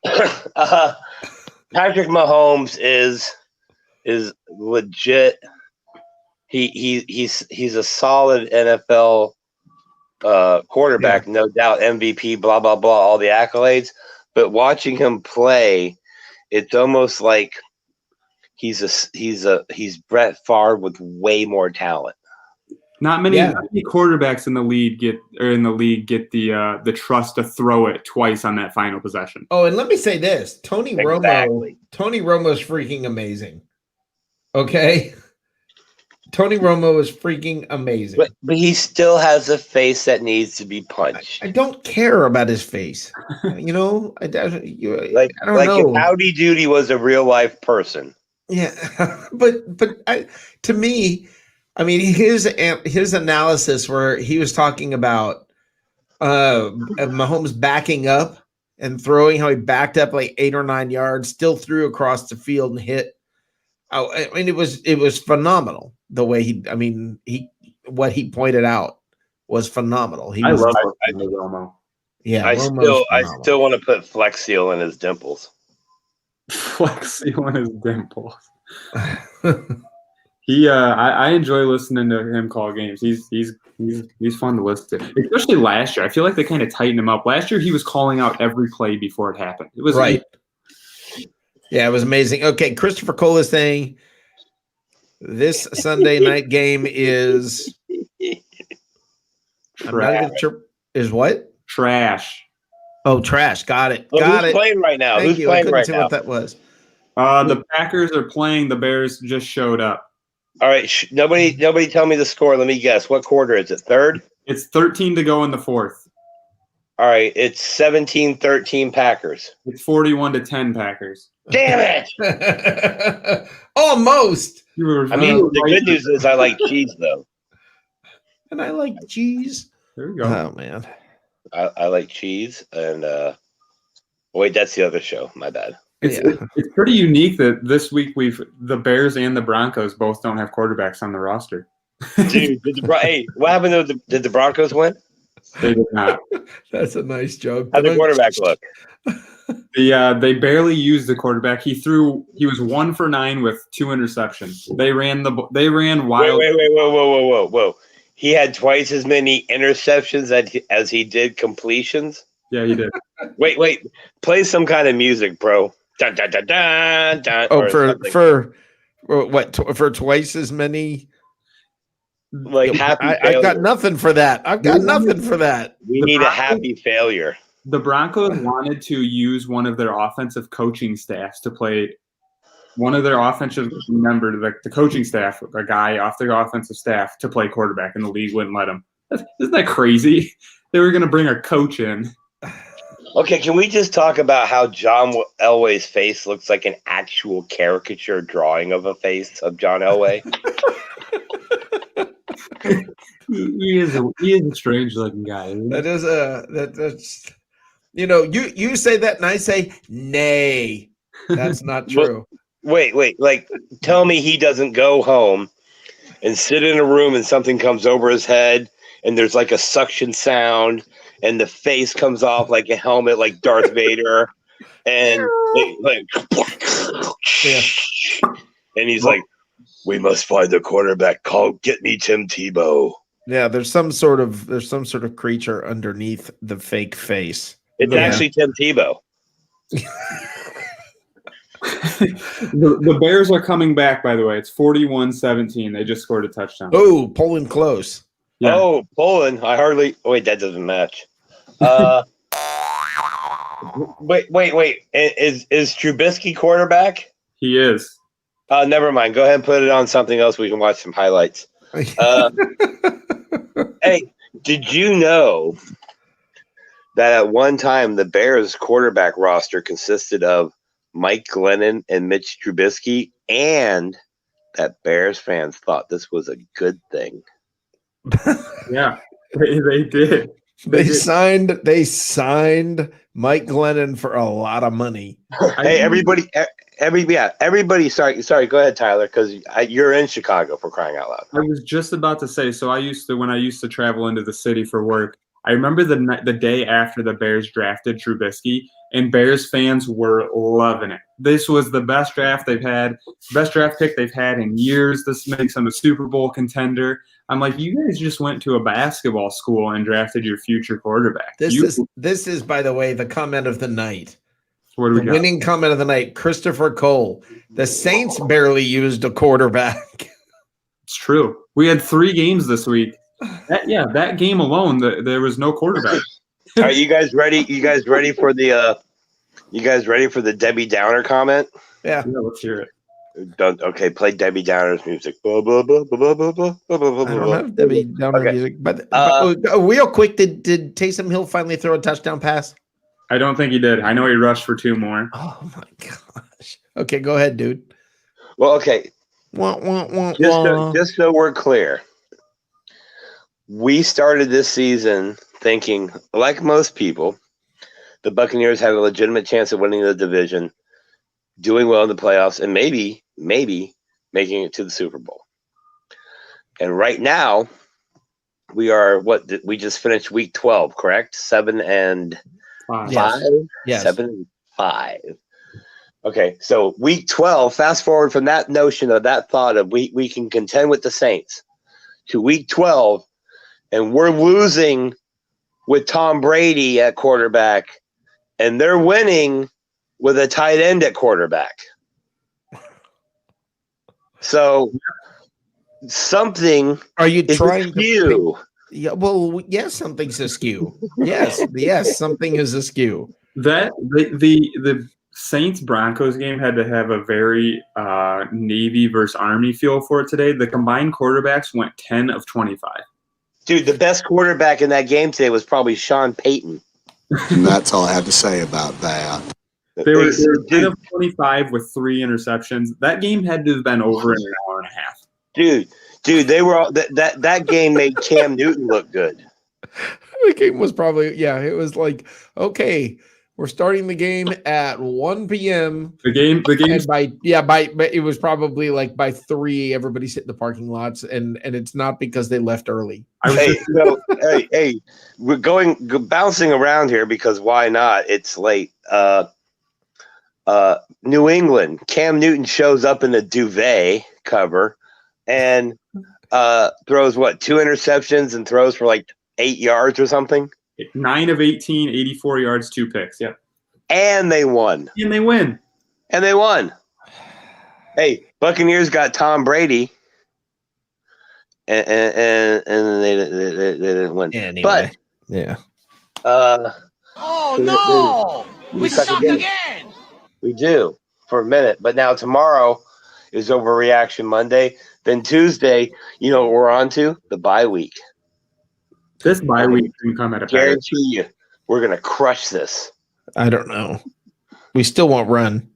Patrick Mahomes is legit. He's a solid NFL quarterback, no doubt. MVP, blah blah blah, all the accolades. But watching him play, it's almost like he's Brett Favre with way more talent.
Not many quarterbacks in the league get the trust to throw it twice on that final possession.
Oh, and let me say this: Tony Romo's freaking amazing. Okay. Tony Romo is freaking amazing.
But he still has a face that needs to be punched.
I don't care about his face. I don't know.
If Howdy Doody was a real life person.
Yeah, but to me, I mean, his analysis where he was talking about Mahomes backing up and throwing, how he backed up like 8 or 9 yards, still threw across the field and hit. Oh, I mean, it was phenomenal. The way what he pointed out was phenomenal.
I love Romo.
Yeah,
I still want to put Flex Seal in his dimples.
Flex Seal in his dimples. I enjoy listening to him call games. He's fun to listen to, especially last year. I feel like they kind of tightened him up. Last year, he was calling out every play before it happened. It was
right. Yeah, it was amazing. Okay, Christopher Cole is saying this Sunday night game is. I'm not even sure. Is what?
Trash.
Oh, trash. Got it.
Well,
Got
who's
it.
playing right now?
Thank
Who's
you. I
playing
couldn't
right
see
now?
what that was.
The Packers are playing. The Bears just showed up.
All right. Nobody tell me the score. Let me guess. What quarter is it? Third?
It's 13 to go in the fourth.
All right. It's 17-13 Packers.
It's 41-10 Packers.
Damn it.
Almost.
I mean, the good news is I like cheese, though.
And I like cheese.
There we go.
Oh, man.
I like cheese. And wait, that's the other show. My bad.
It's pretty unique that this week the Bears and the Broncos both don't have quarterbacks on the roster.
Dude, hey, what happened? Did the Broncos win?
They did not.
That's a nice joke.
How'd the quarterback look?
They barely used the quarterback. He was 1 for 9 with 2 interceptions. They ran wild.
Wait, whoa. He had twice as many interceptions as he did completions.
Yeah, he did.
Wait. Play some kind of music, bro. Dun, dun, dun, dun, dun,
oh, for what? For twice as many?
Like happy
I've got nothing for that. I've got nothing for that.
We need a happy failure.
The Broncos wanted to use one of their offensive coaching staffs to play. One of their offensive member, the coaching staff, a guy off their offensive staff, to play quarterback, and the league wouldn't let him. Isn't that crazy? They were going to bring a coach in.
Okay, can we just talk about how John Elway's face looks like an actual caricature drawing of a face of John Elway?
He is a strange looking guy.
That's you say that and I say nay. That's not true.
Wait. Like, tell me he doesn't go home and sit in a room and something comes over his head and there's like a suction sound and the face comes off like a helmet, like Darth Vader, and and he's like, "We must find the quarterback. Get me Tim Tebow."
Yeah, there's some sort of creature underneath the fake face.
It's actually Tim Tebow.
The Bears are coming back, by the way. It's 41-17. They just scored a touchdown.
Oh, Poland close.
Yeah.
Oh, Poland. Wait, that doesn't match. Wait. Is Trubisky quarterback?
He is.
Never mind. Go ahead and put it on something else. We can watch some highlights. Hey, did you know that at one time the Bears quarterback roster consisted of Mike Glennon and Mitch Trubisky, and that Bears fans thought this was a good thing?
Yeah, they did.
They signed Mike Glennon for a lot of money.
Hey, everybody. Sorry. Go ahead, Tyler, because you're in Chicago, for crying out loud.
I was just about to say. So when I used to travel into the city for work, I remember the day after the Bears drafted Trubisky, and Bears fans were loving it. This was the best draft pick they've had in years. This makes them a Super Bowl contender. I'm like, you guys just went to a basketball school and drafted your future quarterback.
This is, by the way, the comment of the night.
What do we got?
Winning comment of the night, Christopher Cole. The Saints barely used a quarterback.
It's true. We had 3 games this week. That game alone, there was no quarterback.
Are you guys ready? You guys ready for the Debbie Downer comment?
Yeah,
let's hear it.
Okay, play Debbie Downer's music. I
don't have Debbie Downer music, but real quick, did Taysom Hill finally throw a touchdown pass?
I don't think he did. I know he rushed for 2 more.
Oh my gosh. Okay, go ahead, dude.
Well, okay. Just so we're clear, we started this season thinking, like most people, the Buccaneers had a legitimate chance of winning the division, doing well in the playoffs, and maybe making it to the Super Bowl. And right now, we are we just finished week 12, correct? 7-5.
Yes.
7-5. Okay, so week 12, fast forward from that notion of that thought of we can contend with the Saints to week 12, and we're losing with Tom Brady at quarterback, and they're winning with a tight end at quarterback. So something
Are you
is
trying
askew.
Yeah, well, yes, something's askew. Yes, something is askew.
That the Saints Broncos game had to have a very Navy versus Army feel for it today. The combined quarterbacks went 10 of 25.
Dude, the best quarterback in that game today was probably Sean Payton.
And that's all I have to say about that.
They were 10 of 25 with 3 interceptions. That game had to have been over in an hour and a half.
Dude, they were all, that game made Cam Newton look good.
The game was probably it was like, okay, we're starting the game at 1 p.m.
The game
and by it was probably like by 3 everybody's hitting the parking lots, and it's not because they left early.
Hey, we're bouncing around here because why not? It's late. New England, Cam Newton shows up in the duvet cover and throws 2 interceptions and throws for like 8 yards or something.
9 of 18, 84 yards, 2 picks. Yep.
And they won.
And they win.
And they won. Hey, Buccaneers got Tom Brady. And they didn't win.
Anyway,
but
yeah.
Oh no! We suck again. We do for a minute, but now tomorrow is Overreaction Monday. Then Tuesday, you know what we're on to? The bye week.
This bye week can come at a
guarantee you, we're gonna crush this.
I don't know. We still won't run.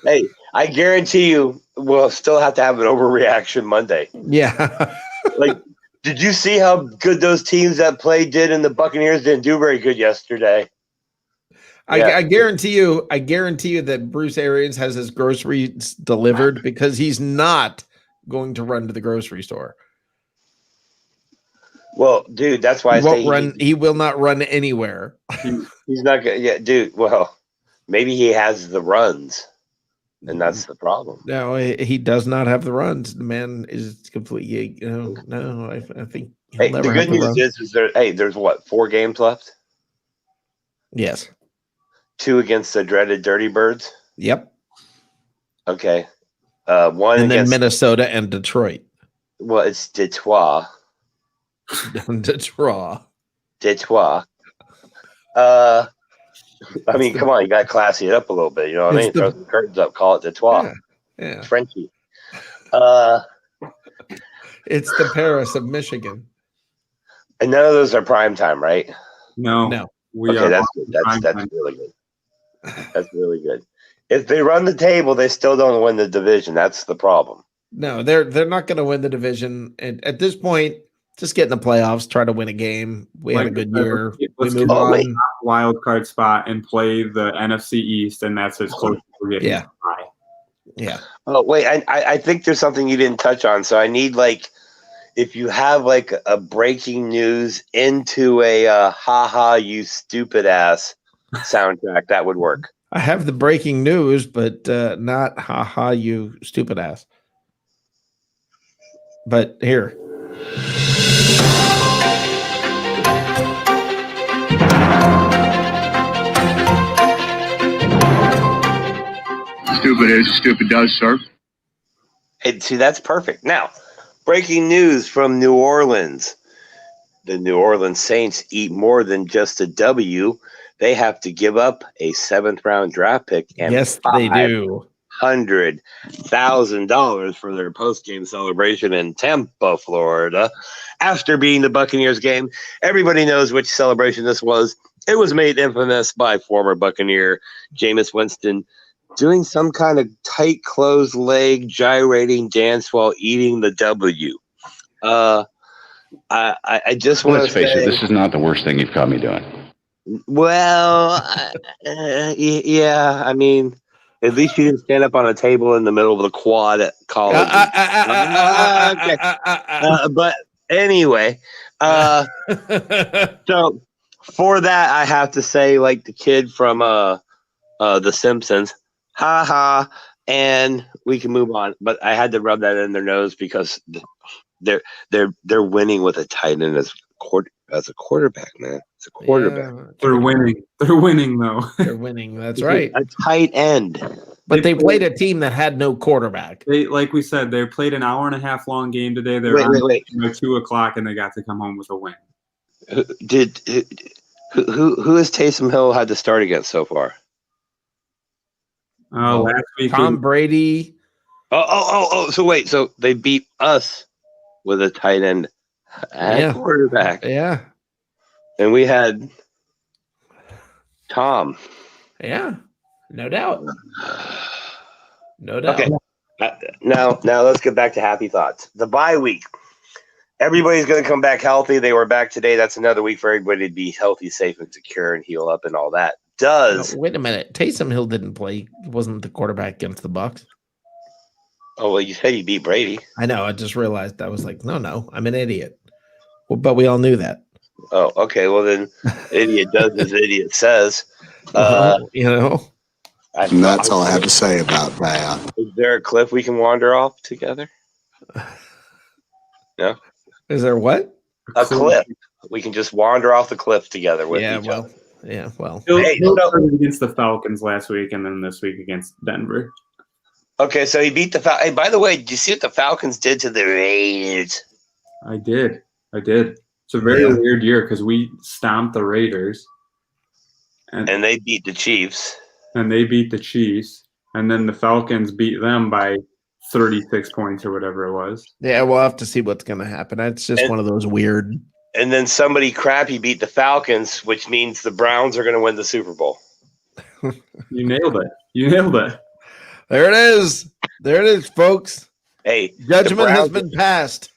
Hey, I guarantee you, we'll still have to have an Overreaction Monday.
Yeah.
Like, did you see how good those teams that played did, and the Buccaneers didn't do very good yesterday?
I guarantee you that Bruce Arians has his groceries delivered because he's not going to run to the grocery store.
Well, dude, that's why
he will not run anywhere.
He's not gonna. Yeah, dude. Well, maybe he has the runs, and that's the problem.
No, he does not have the runs. The man is completely. No, I think.
Hey, the good news is there. Hey, there's 4 games left.
Yes.
2 against the dreaded Dirty Birds.
Yep.
Okay. 1
and
against
then Minnesota and Detroit.
Well, it's Detroit.
Detroit.
I mean, come on, you got to classy it up a little bit. You know what I mean? Throw some curtains up, call it Detroit.
Yeah.
Frenchy.
It's the Paris of Michigan.
And none of those are prime time, right?
No.
Okay, that's good. That's really good. That's really good. If they run the table, they still don't win the division. That's the problem.
No, they're not going to win the division. And at this point, just get in the playoffs, try to win a game. We had a good year.
Let's
move
get
on.
Wild card spot and play the NFC East, and that's as close as we're getting.
Yeah. Yeah.
Oh, wait. I think there's something you didn't touch on. So I need, if you have a breaking news into a haha, you stupid ass soundtrack, that would work.
I have the breaking news, but not haha, you stupid ass. But here.
Stupid is, stupid does, sir.
And see, that's perfect. Now, breaking news from New Orleans. The New Orleans Saints eat more than just a W. They have to give up a 7th round draft pick. And
yes, they do.
$100,000 for their post-game celebration in Tampa, Florida. After beating the Buccaneers game, everybody knows which celebration this was. It was made infamous by former Buccaneer Jameis Winston doing some kind of tight closed leg gyrating dance while eating the W. I just want to say,
face it, this is not the worst thing you've caught me doing.
Well, yeah, I mean, at least you didn't stand up on a table in the middle of the quad at college. But anyway, so for that, I have to say, like the kid from The Simpsons, ha ha, and we can move on. But I had to rub that in their nose because they're winning with a tight end as a quarterback, man. It's a quarterback.
Yeah,
They're winning. They're winning though.
they're winning. That's right.
A tight end.
But they played a team that had no quarterback.
They, like we said, they played an hour and a half long game today. They're
Wait.
on at 2:00 and they got to come home with a win.
Who has Taysom Hill had to start against so far?
Last week,
Tom Brady.
Oh. So they beat us with a tight end at quarterback.
Yeah.
And we had Tom.
Yeah. No doubt. No doubt.
Okay. Now let's get back to happy thoughts. The bye week. Everybody's going to come back healthy. They were back today. That's another week for everybody to be healthy, safe, and secure and heal up and all that.
No, wait a minute. Taysom Hill didn't play. He wasn't the quarterback against the Bucs.
Oh, well, you said you beat Brady.
I know. I just realized I was like, no, I'm an idiot. Well, but we all knew that.
Oh, okay. Well, then idiot does as idiot says.
You know.
And that's all I have to say about that.
Is there a cliff we can wander off together? No?
Is there what?
A cliff. We can just wander off the cliff together with each other.
Yeah, well.
He'll against the Falcons last week and then this week against Denver.
Okay, so he beat the Falcons. Hey, by the way, did you see what the Falcons did to the Raiders?
I did. It's a very weird year because we stomped the Raiders.
And they beat the Chiefs.
And they beat the Chiefs. And then the Falcons beat them by 36 points or whatever it was.
Yeah, we'll have to see what's going to happen. It's just one of those weird.
And then somebody crappy beat the Falcons, which means the Browns are going to win the Super Bowl.
You nailed it.
There it is. There it is, folks.
Hey,
judgment has been passed.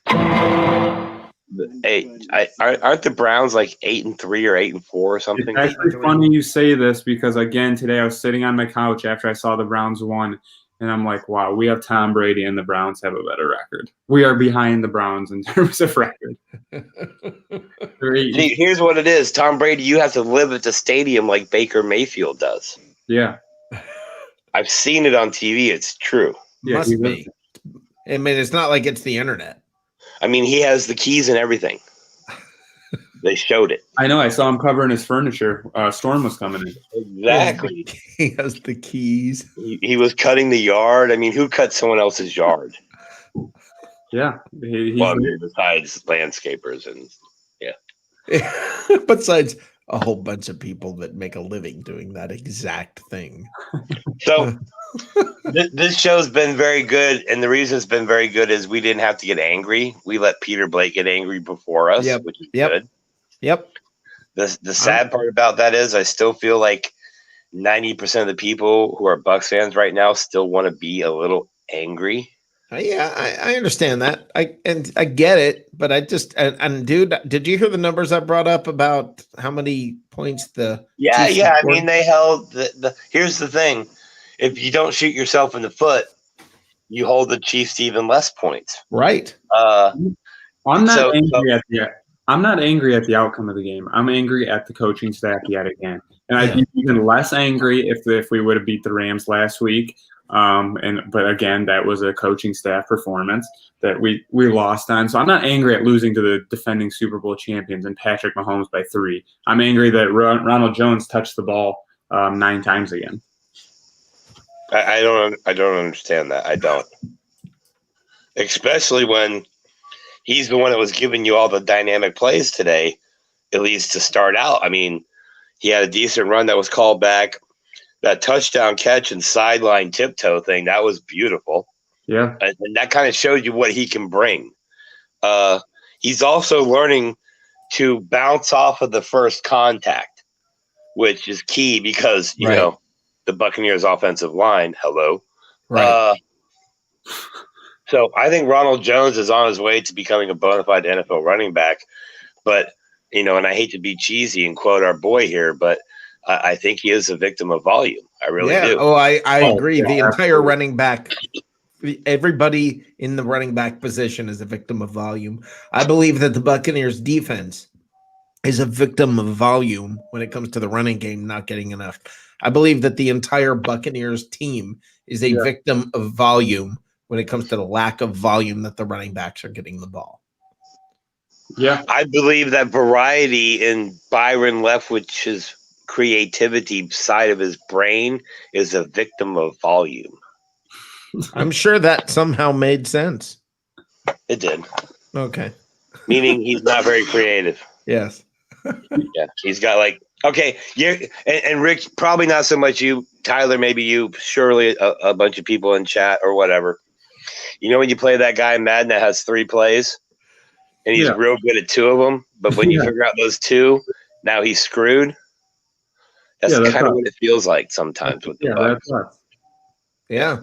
Hey, aren't the Browns like 8-3 or 8-4 or something?
It's actually funny you say this because again today I was sitting on my couch after I saw the Browns won, and I'm like, wow, we have Tom Brady and the Browns have a better record. We are behind the Browns in terms of record.
See, here's what it is, Tom Brady. You have to live at the stadium like Baker Mayfield does.
Yeah,
I've seen it on TV. It's true.
Yeah,
Must be. I mean, it's not like it's the internet.
I mean, he has the keys and everything. They showed it.
I know. I saw him covering his furniture. Storm was coming in.
Exactly.
He has the keys.
He was cutting the yard. I mean, who cut someone else's yard?
Yeah.
Besides landscapers and yeah.
Besides a whole bunch of people that make a living doing that exact thing.
So this show's been very good, and the reason it's been very good is we didn't have to get angry. We let Peter Blake get angry before us, which is good.
Yep.
The sad part about that is I still feel like 90% of the people who are Bucs fans right now still want to be a little angry.
Yeah, I understand that. I get it, but I just and dude, did you hear the numbers I brought up about how many points the
Yeah,
Chiefs
I
scored?
mean they held the here's the thing. If you don't shoot yourself in the foot, you hold the Chiefs to even less points.
Right.
I'm not angry at the outcome of the game. I'm angry at the coaching staff yet again. And I'd be even less angry if we would have beat the Rams last week. But again, that was a coaching staff performance that we lost on. So I'm not angry at losing to the defending Super Bowl champions and Patrick Mahomes by 3. I'm angry that Ronald Jones touched the ball 9 times again.
I don't understand that. I don't. Especially when he's the one that was giving you all the dynamic plays today, at least to start out. I mean, he had a decent run that was called back. That touchdown catch and sideline tiptoe thing, that was beautiful.
Yeah.
And that kind of showed you what he can bring. He's also learning to bounce off of the first contact, which is key because, you know, the Buccaneers offensive line, hello.
Right.
So I think Ronald Jones is on his way to becoming a bona fide NFL running back. But, you know, and I hate to be cheesy and quote our boy here, but I think he is a victim of volume. I really do.
Oh, I agree. The entire running back, everybody in the running back position is a victim of volume. I believe that the Buccaneers defense is a victim of volume when it comes to the running game not getting enough I believe that the entire Buccaneers team is a victim of volume when it comes to the lack of volume that the running backs are getting the ball.
Yeah.
I believe that variety in Byron Leftwich's creativity side of his brain is a victim of volume.
I'm sure that somehow made sense.
It did.
Okay.
Meaning he's not very creative.
Yes.
Yeah. He's got like, okay, and Rick, probably not so much you, Tyler, maybe you, surely a bunch of people in chat or whatever. You know when you play that guy in Madden that has 3 plays and he's real good at 2 of them, but when you figure out those 2, now he's screwed. That's kind of what it feels like sometimes with the Bucs.
Yeah.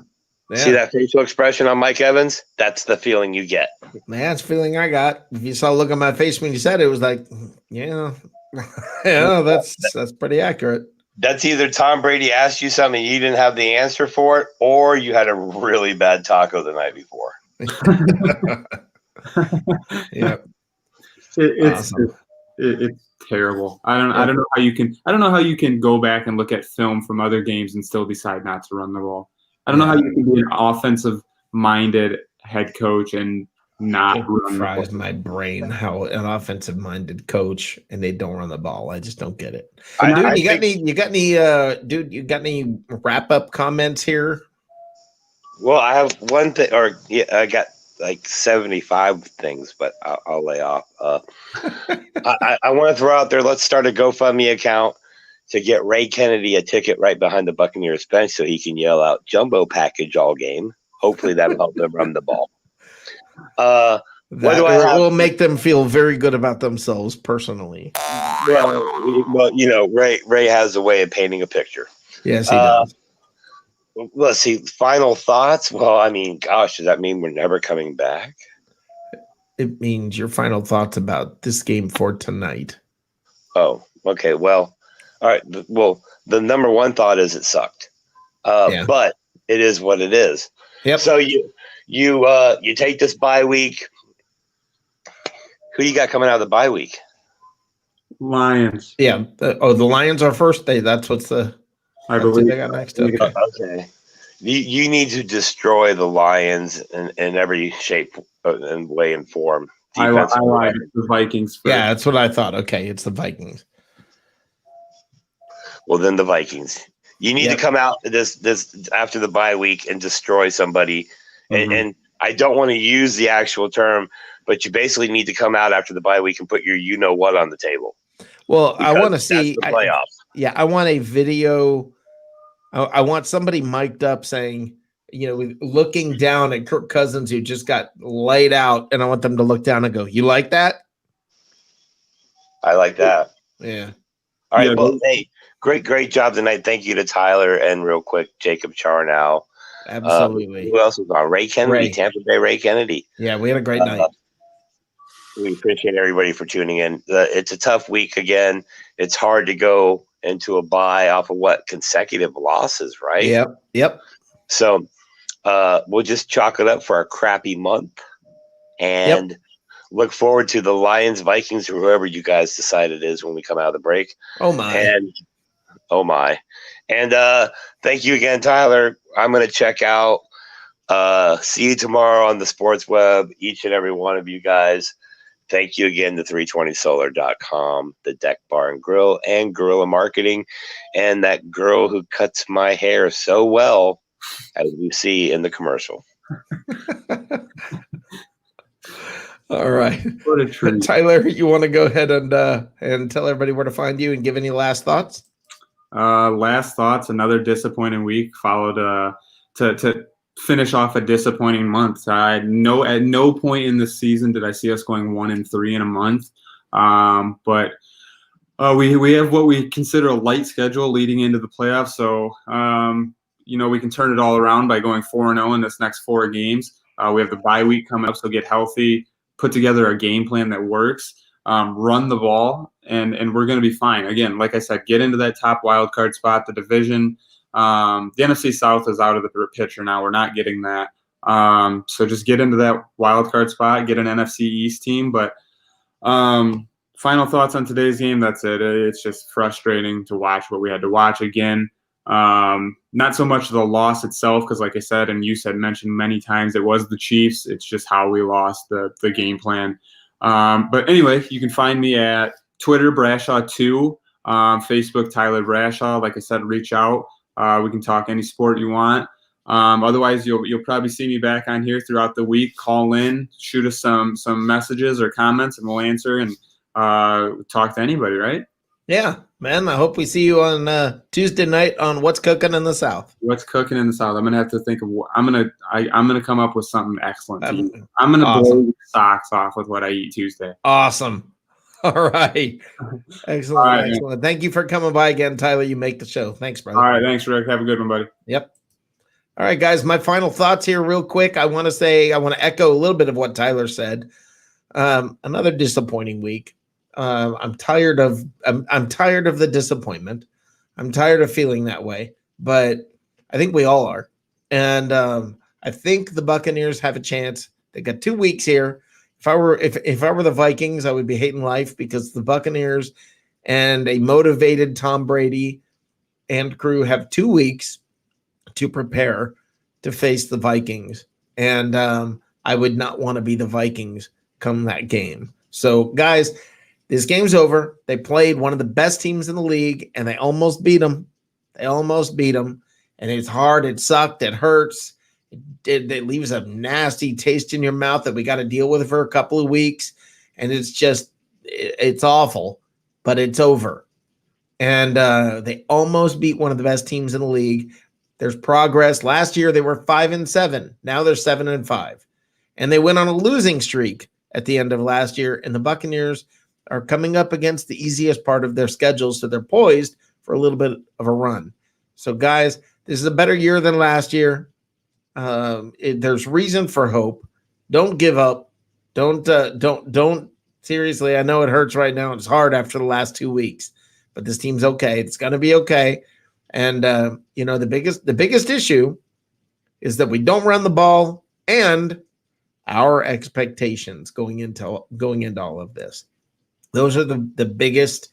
See that facial expression on Mike Evans? That's the feeling you get.
That's the feeling I got. If you saw the look on my face when you said it, was like, yeah, that's pretty accurate.
That's either Tom Brady asked you something you didn't have the answer for it, or you had a really bad taco the night before.
Yeah,
it's terrible. I don't know how you can go back and look at film from other games and still decide not to run the ball. I don't know how you can be an offensive-minded head coach and not run the ball.
My brain how an offensive-minded coach and they don't run the ball. I just don't get it. You got any wrap-up comments here?
Well, I have one thing, I got like 75 things, but I'll lay off. I want to throw out there, let's start a GoFundMe account to get Ray Kennedy a ticket right behind the Buccaneers bench so he can yell out jumbo package all game. Hopefully that'll help them run the ball. What do I have?
Will make them feel very good about themselves personally.
Well, Ray has a way of painting a picture.
Yes, he does.
Let's see. Final thoughts. Well, I mean, gosh, does that mean we're never coming back?
It means your final thoughts about this game for tonight.
Oh, okay. Well, all right. Well, the number one thought is it sucked, but it is what it is.
Yep.
So you take this bye week. Who you got coming out of the bye week?
Lions.
Yeah. The Lions are first day. That's what's
I believe
they got next. Okay.
Okay. You need to destroy the Lions in every shape and way and form.
I lied. The Vikings first.
Yeah, that's what I thought. Okay, it's the Vikings.
Well, then the Vikings. You need to come out this after the bye week and destroy somebody. And I don't want to use the actual term, but you basically need to come out after the bye week and put your you-know-what on the table.
Well, I want to see
the playoffs.
I want a video. I want somebody mic'd up saying, looking down at Kirk Cousins who just got laid out, and I want them to look down and go, "You like that?"
I like that.
Yeah.
All right. Well, hey, great job tonight. Thank you to Tyler and real quick, Jacob Charnow.
Absolutely.
Who else was on? Ray Kennedy, Tampa Bay Ray Kennedy.
Yeah, we had a great night.
We appreciate everybody for tuning in. It's a tough week again. It's hard to go into a bye off of consecutive losses, right?
Yep.
So we'll just chalk it up for a crappy month and look forward to the Lions, Vikings, or whoever you guys decide it is when we come out of the break.
Oh my.
And thank you again, Tyler. I'm going to check out. See you tomorrow on the Sports Web, each and every one of you guys. Thank you again to 320solar.com, the Deck Bar and Grill, and Guerrilla Marketing, and that girl who cuts my hair so well, as you see in the commercial.
All right.
What a treat.
Tyler, you want to go ahead and tell everybody where to find you and give any last thoughts?
Last thoughts, another disappointing week followed to finish off a disappointing month. At no point in this season did I see us going 1-3 in a month. But we have what we consider a light schedule leading into the playoffs. So, we can turn it all around by going 4-0 in this next 4 games. We have the bye week coming up, so get healthy, put together a game plan that works, run the ball, and we're going to be fine. Again, like I said, get into that top wild card spot, the division. The NFC South is out of the picture now. We're not getting that. So just get into that wild card spot, get an NFC East team. But final thoughts on today's game. That's it. It's just frustrating to watch what we had to watch again. Not so much the loss itself, because like I said, and you said mentioned many times, it was the Chiefs. It's just how we lost the game plan. But anyway, you can find me at Twitter, Brashaw2, Facebook, Tyler Brashaw. Like I said, reach out. We can talk any sport you want. Otherwise, you'll probably see me back on here throughout the week. Call in, shoot us some messages or comments, and we'll answer and talk to anybody, right?
Yeah, man. I hope we see you on Tuesday night on What's Cooking in the South.
What's cooking in the South? I'm gonna have to think of. I'm gonna come up with something excellent. To eat. I'm gonna blow your socks off with what I eat Tuesday.
Awesome. All right. Excellent.
All right,
excellent. Thank you for coming by again, Tyler. You make the show. Thanks, brother.
All right. Thanks, Rick. Have a good one, buddy.
Yep. All right, guys. My final thoughts here, real quick. I want to echo a little bit of what Tyler said. Another disappointing week. I'm tired of the disappointment. I'm tired of feeling that way, but I think we all are. And I think the Buccaneers have a chance. They got 2 weeks here. If I were the Vikings, I would be hating life, because the Buccaneers and a motivated Tom Brady and crew have 2 weeks to prepare to face the Vikings. And I would not want to be the Vikings come that game. So, guys, this game's over. They played one of the best teams in the league, and they almost beat them. And it's hard. It sucked. It hurts. It leaves a nasty taste in your mouth that we got to deal with for a couple of weeks. And it's awful, but it's over. And they almost beat one of the best teams in the league. There's progress. Last year, they were 5-7. Now they're 7-5. And they went on a losing streak at the end of last year. And the Buccaneers are coming up against the easiest part of their schedule, so they're poised for a little bit of a run. So, guys, this is a better year than last year. There's reason for hope. Don't give up. Don't seriously. I know it hurts right now. It's hard after the last 2 weeks, but this team's okay. It's going to be okay. And the biggest issue is that we don't run the ball, and our expectations going into all of this. Those are the biggest,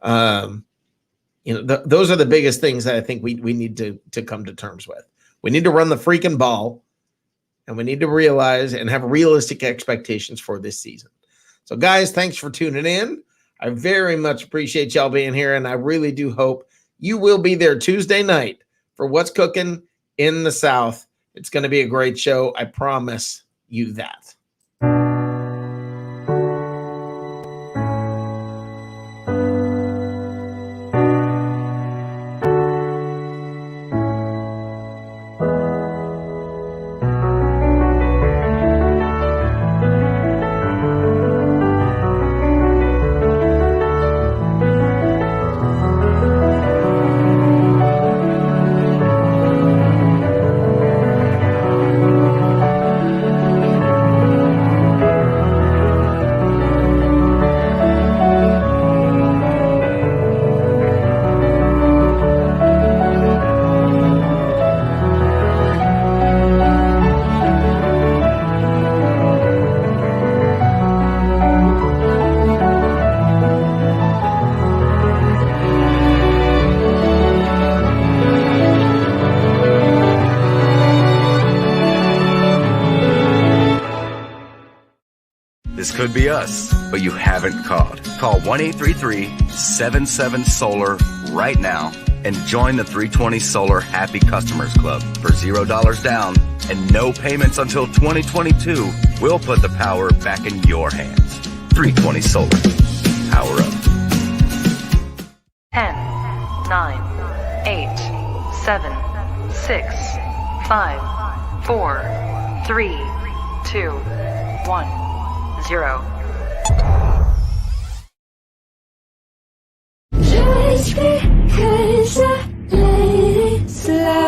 those are the biggest things that I think we need to come to terms with. We need to run the freaking ball, and we need to realize and have realistic expectations for this season. So, guys, thanks for tuning in. I very much appreciate y'all being here, and I really do hope you will be there Tuesday night for What's Cooking in the South. It's going to be a great show. I promise you that.
This could be us, but you haven't called. Call 1-833-77-SOLAR right now and join the 320 Solar Happy Customers Club. For $0 down and no payments until 2022, we'll put the power back in your hands. 320 Solar. Power up.
10, 9, 8, 7, 6, 5, 4, 3, 2, 1, 0.
Just because I let it slide.